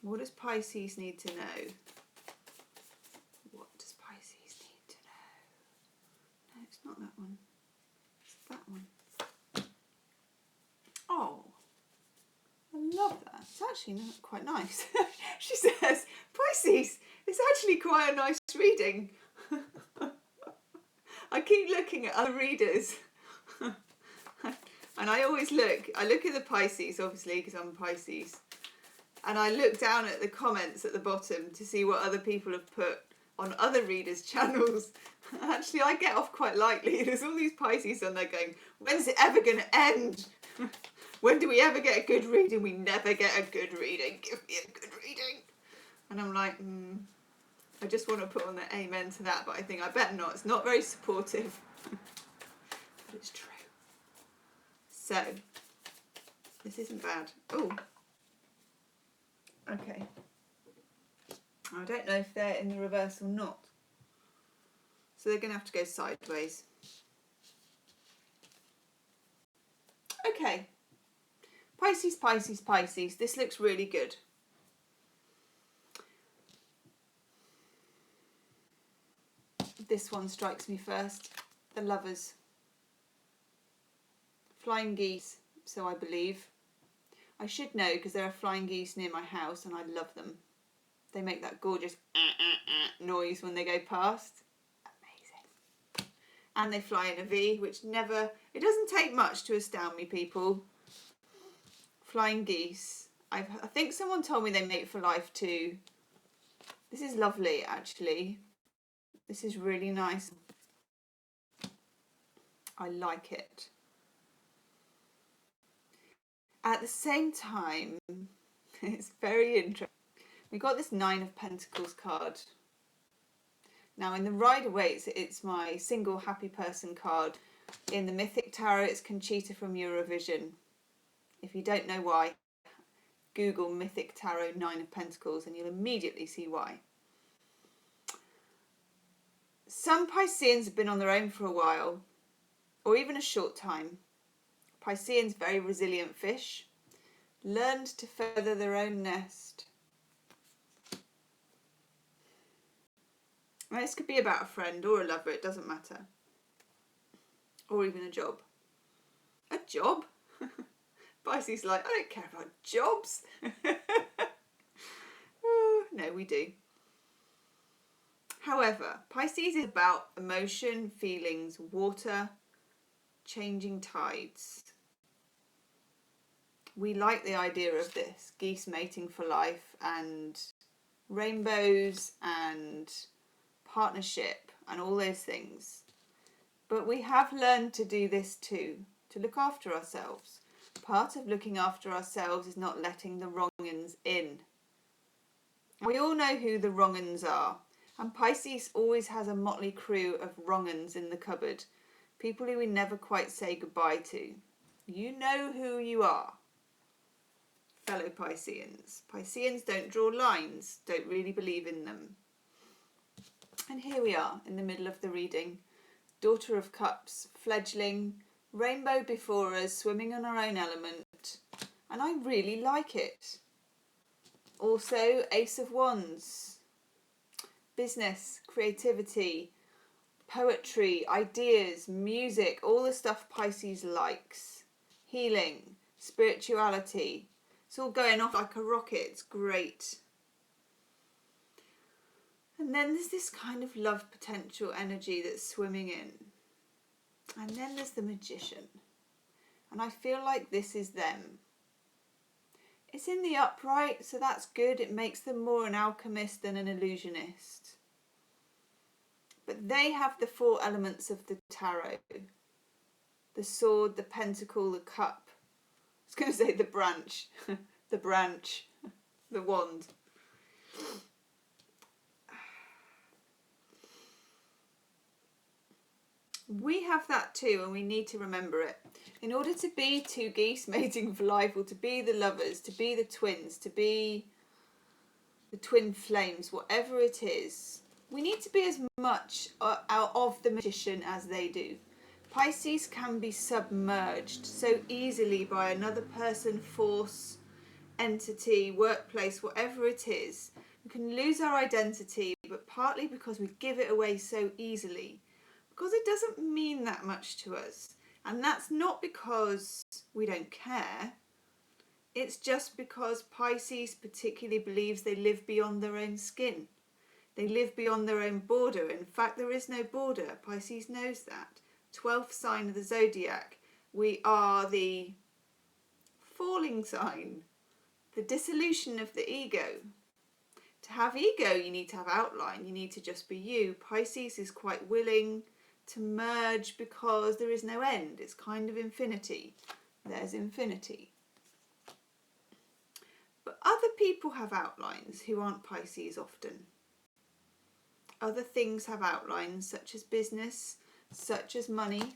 What does Pisces need to know? What does Pisces need to know? No, it's not that one. It's that one. Oh, I love that. It's actually quite nice. She says, Pisces, it's actually quite a nice reading. I keep looking at other readers. And I always look at the Pisces, obviously, because I'm a Pisces. And I look down at the comments at the bottom to see what other people have put on other readers' channels. Actually, I get off quite lightly. There's all these Pisces on there going, when's it ever going to end? When do we ever get a good reading? We never get a good reading. Give me a good reading. And I'm like, I just want to put on the amen to that, but I think I better not. It's not very supportive. But it's true. So, this isn't bad. Oh. Okay. I don't know if they're in the reverse or not. So they're going to have to go sideways. Okay. Pisces, Pisces, Pisces. This looks really good. This one strikes me first. The Lovers. Flying geese, so I believe. I should know because there are flying geese near my house and I love them. They make that gorgeous noise when they go past. Amazing. And they fly in a V, which it doesn't take much to astound me, people. Flying geese. I think someone told me they mate for life too. This is lovely, actually. This is really nice. I like it. At the same time, it's very interesting. We got this 9 of Pentacles card. Now in the Rider-Waite, it's my single happy person card. In the Mythic Tarot, it's Conchita from Eurovision. If you don't know why, Google Mythic Tarot 9 of Pentacles and you'll immediately see why. Some Pisceans have been on their own for a while, or even a short time. Pisceans, very resilient fish, learned to feather their own nest. Now, this could be about a friend or a lover, it doesn't matter. Or even a job. A job? Pisces like, I don't care about jobs. Oh, no, we do. However, Pisces is about emotion, feelings, water, changing tides. We like the idea of this, geese mating for life and rainbows and partnership and all those things. But we have learned to do this too, to look after ourselves. Part of looking after ourselves is not letting the wrong-uns in. We all know who the wrong-uns are. And Pisces always has a motley crew of wrong-uns in the cupboard. People who we never quite say goodbye to. You know who you are. Fellow Pisceans. Pisceans don't draw lines, don't really believe in them. And here we are in the middle of the reading. Daughter of Cups, fledgling, rainbow before us, swimming in our own element. And I really like it. Also, Ace of Wands. Business, creativity, poetry, ideas, music, all the stuff Pisces likes. Healing, spirituality. It's all going off like a rocket. It's great. And then there's this kind of love potential energy that's swimming in. And then there's the Magician. And I feel like this is them. It's in the upright, so that's good. It makes them more an alchemist than an illusionist. But they have the 4 elements of the tarot. The sword, the pentacle, the cup. I was going to say the branch. The branch. The wand. We have that too, and we need to remember it. In order to be two geese mating for life, or to be the lovers, to be the twins, to be the twin flames, whatever it is, we need to be as much out of the magician as they do. Pisces can be submerged so easily by another person, force, entity, workplace, whatever it is. We can lose our identity, but partly because we give it away so easily. Because it doesn't mean that much to us. And that's not because we don't care. It's just because Pisces particularly believes they live beyond their own skin. They live beyond their own border. In fact, there is no border. Pisces knows that. 12th sign of the zodiac. We are the falling sign. The dissolution of the ego. To have ego, you need to have outline. You need to just be you. Pisces is quite willing to merge because there is no end. It's kind of infinity. There's infinity. But other people have outlines who aren't Pisces often. Other things have outlines, such as business, such as money,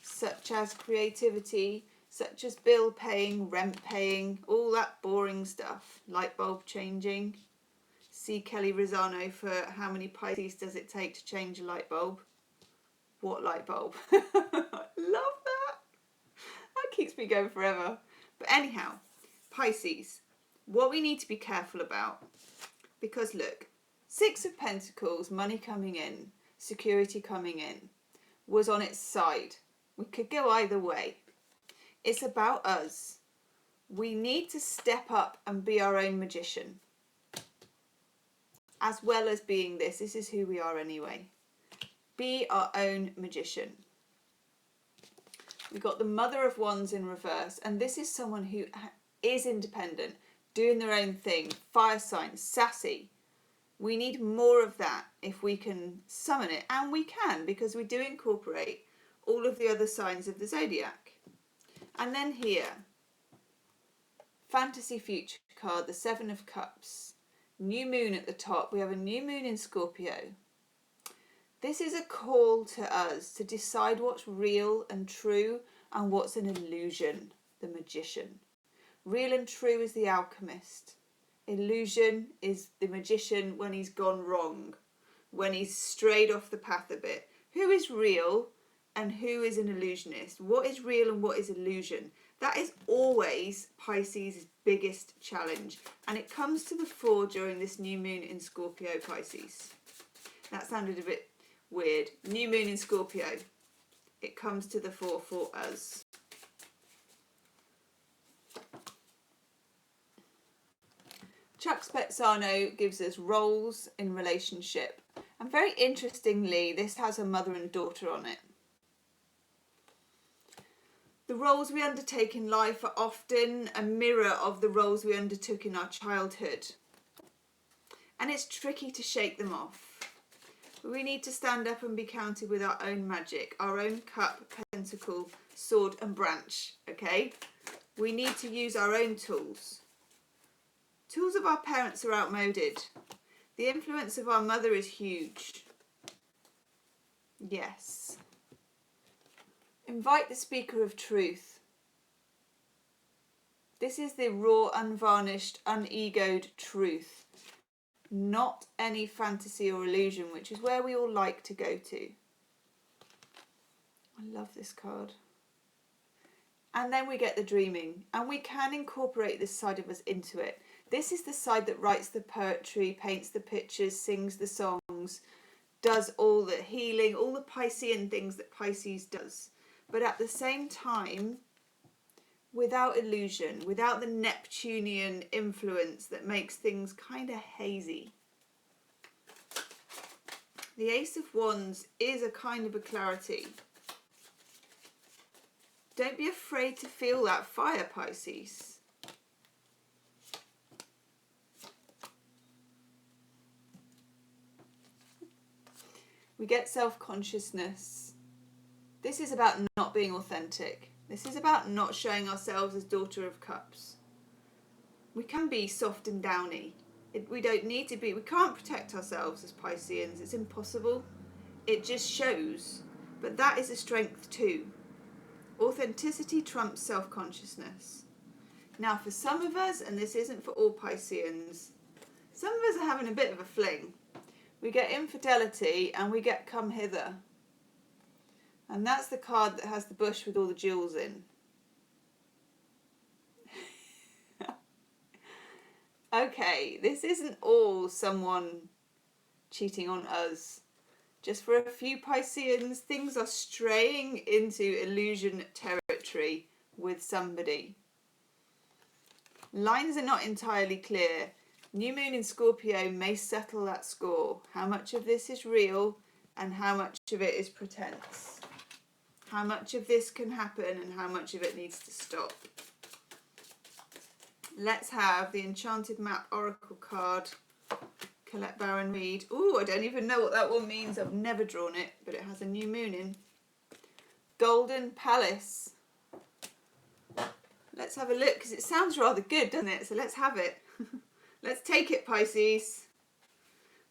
such as creativity, such as bill paying, rent paying, all that boring stuff. Light bulb changing. See Kelly Rosano for how many Pisces does it take to change a light bulb? What light bulb? I love that. That keeps me going forever. But anyhow, Pisces, what we need to be careful about, because look, Six of Pentacles, money coming in, security coming in, was on its side. We could go either way. It's about us. We need to step up and be our own magician. As well as being this. This is who we are anyway. Be our own magician. We've got the Mother of Wands in reverse. And this is someone who is independent, doing their own thing, fire sign, sassy. We need more of that if we can summon it. And we can, because we do incorporate all of the other signs of the zodiac. And then here, Fantasy Future card, the Seven of Cups. New moon at the top. We have a new moon in Scorpio. This is a call to us to decide what's real and true and what's an illusion, the magician. Real and true is the alchemist. Illusion is the magician when he's gone wrong, when he's strayed off the path a bit. Who is real and who is an illusionist? What is real and what is illusion? That is always Pisces' biggest challenge. And it comes to the fore during this new moon in Scorpio, Pisces. That sounded a bit weird. New moon in Scorpio. It comes to the fore for us. Chuck Spezzano gives us roles in relationship. And very interestingly, this has a mother and daughter on it. The roles we undertake in life are often a mirror of the roles we undertook in our childhood. And it's tricky to shake them off. We need to stand up and be counted with our own magic, our own cup, pentacle, sword and branch, okay? We need to use our own tools. Tools of our parents are outmoded. The influence of our mother is huge. Yes. Invite the speaker of truth. This is the raw, unvarnished, unegoed truth. Not any fantasy or illusion, which is where we all like to go to. I love this card. And then we get the dreaming. And we can incorporate this side of us into it. This is the side that writes the poetry, paints the pictures, sings the songs, does all the healing, all the Piscean things that Pisces does. But at the same time, without illusion, without the Neptunian influence that makes things kind of hazy. The Ace of Wands is a kind of a clarity. Don't be afraid to feel that fire, Pisces. We get self-consciousness. This is about not being authentic. This is about not showing ourselves as Daughter of Cups. We can be soft and downy. We don't need to be. We can't protect ourselves as Pisceans. It's impossible. It just shows. but that is a strength too. Authenticity trumps self-consciousness. Now for some of us, and this isn't for all Pisceans, some of us are having a bit of a fling. We get infidelity and we get come hither. And that's the card that has the bush with all the jewels in. Okay, this isn't all someone cheating on us. Just for a few Pisceans, things are straying into illusion territory with somebody. Lines are not entirely clear. New moon in Scorpio may settle that score. How much of this is real and how much of it is pretense? How much of this can happen and how much of it needs to stop? Let's have the Enchanted Map Oracle card. Colette Baron Reed. Ooh, I don't even know what that one means. I've never drawn it, but it has a new moon in. Golden Palace. Let's have a look, because it sounds rather good, doesn't it? So let's have it. Let's take it, Pisces.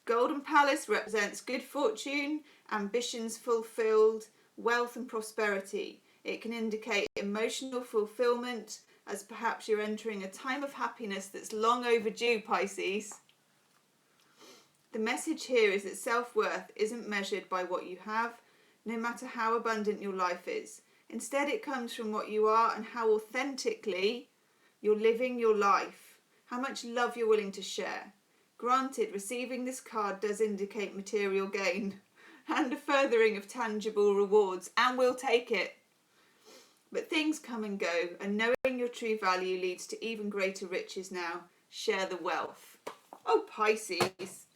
Golden Palace represents good fortune, ambitions fulfilled, wealth and prosperity. It can indicate emotional fulfillment, as perhaps you're entering a time of happiness that's long overdue, Pisces. The message here is that self-worth isn't measured by what you have, no matter how abundant your life is. Instead, it comes from what you are and how authentically you're living your life, how much love you're willing to share. Granted, receiving this card does indicate material gain and a furthering of tangible rewards, and we'll take it. But things come and go, and knowing your true value leads to even greater riches now. Share the wealth. Oh, Pisces.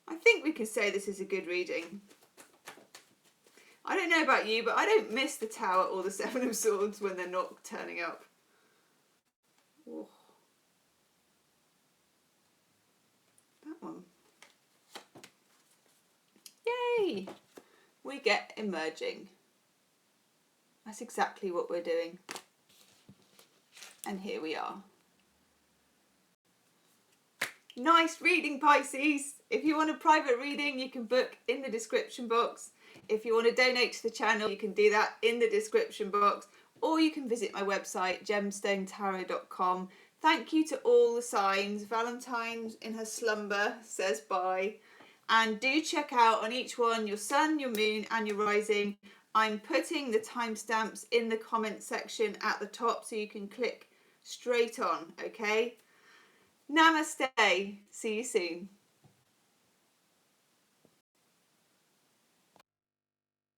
I think we can say this is a good reading. I don't know about you, but I don't miss the Tower or the Seven of Swords when they're not turning up. Oh. That one. Yay! We get emerging. That's exactly what we're doing. And here we are. Nice reading, Pisces. If you want a private reading, you can book in the description box. If you want to donate to the channel, you can do that in the description box. Or you can visit my website, gemstonetarot.com. Thank you to all the signs. Valentine's in her slumber says bye. And do check out on each one your sun, your moon and your rising. I'm putting the timestamps in the comment section at the top so you can click straight on, okay? Namaste. See you soon.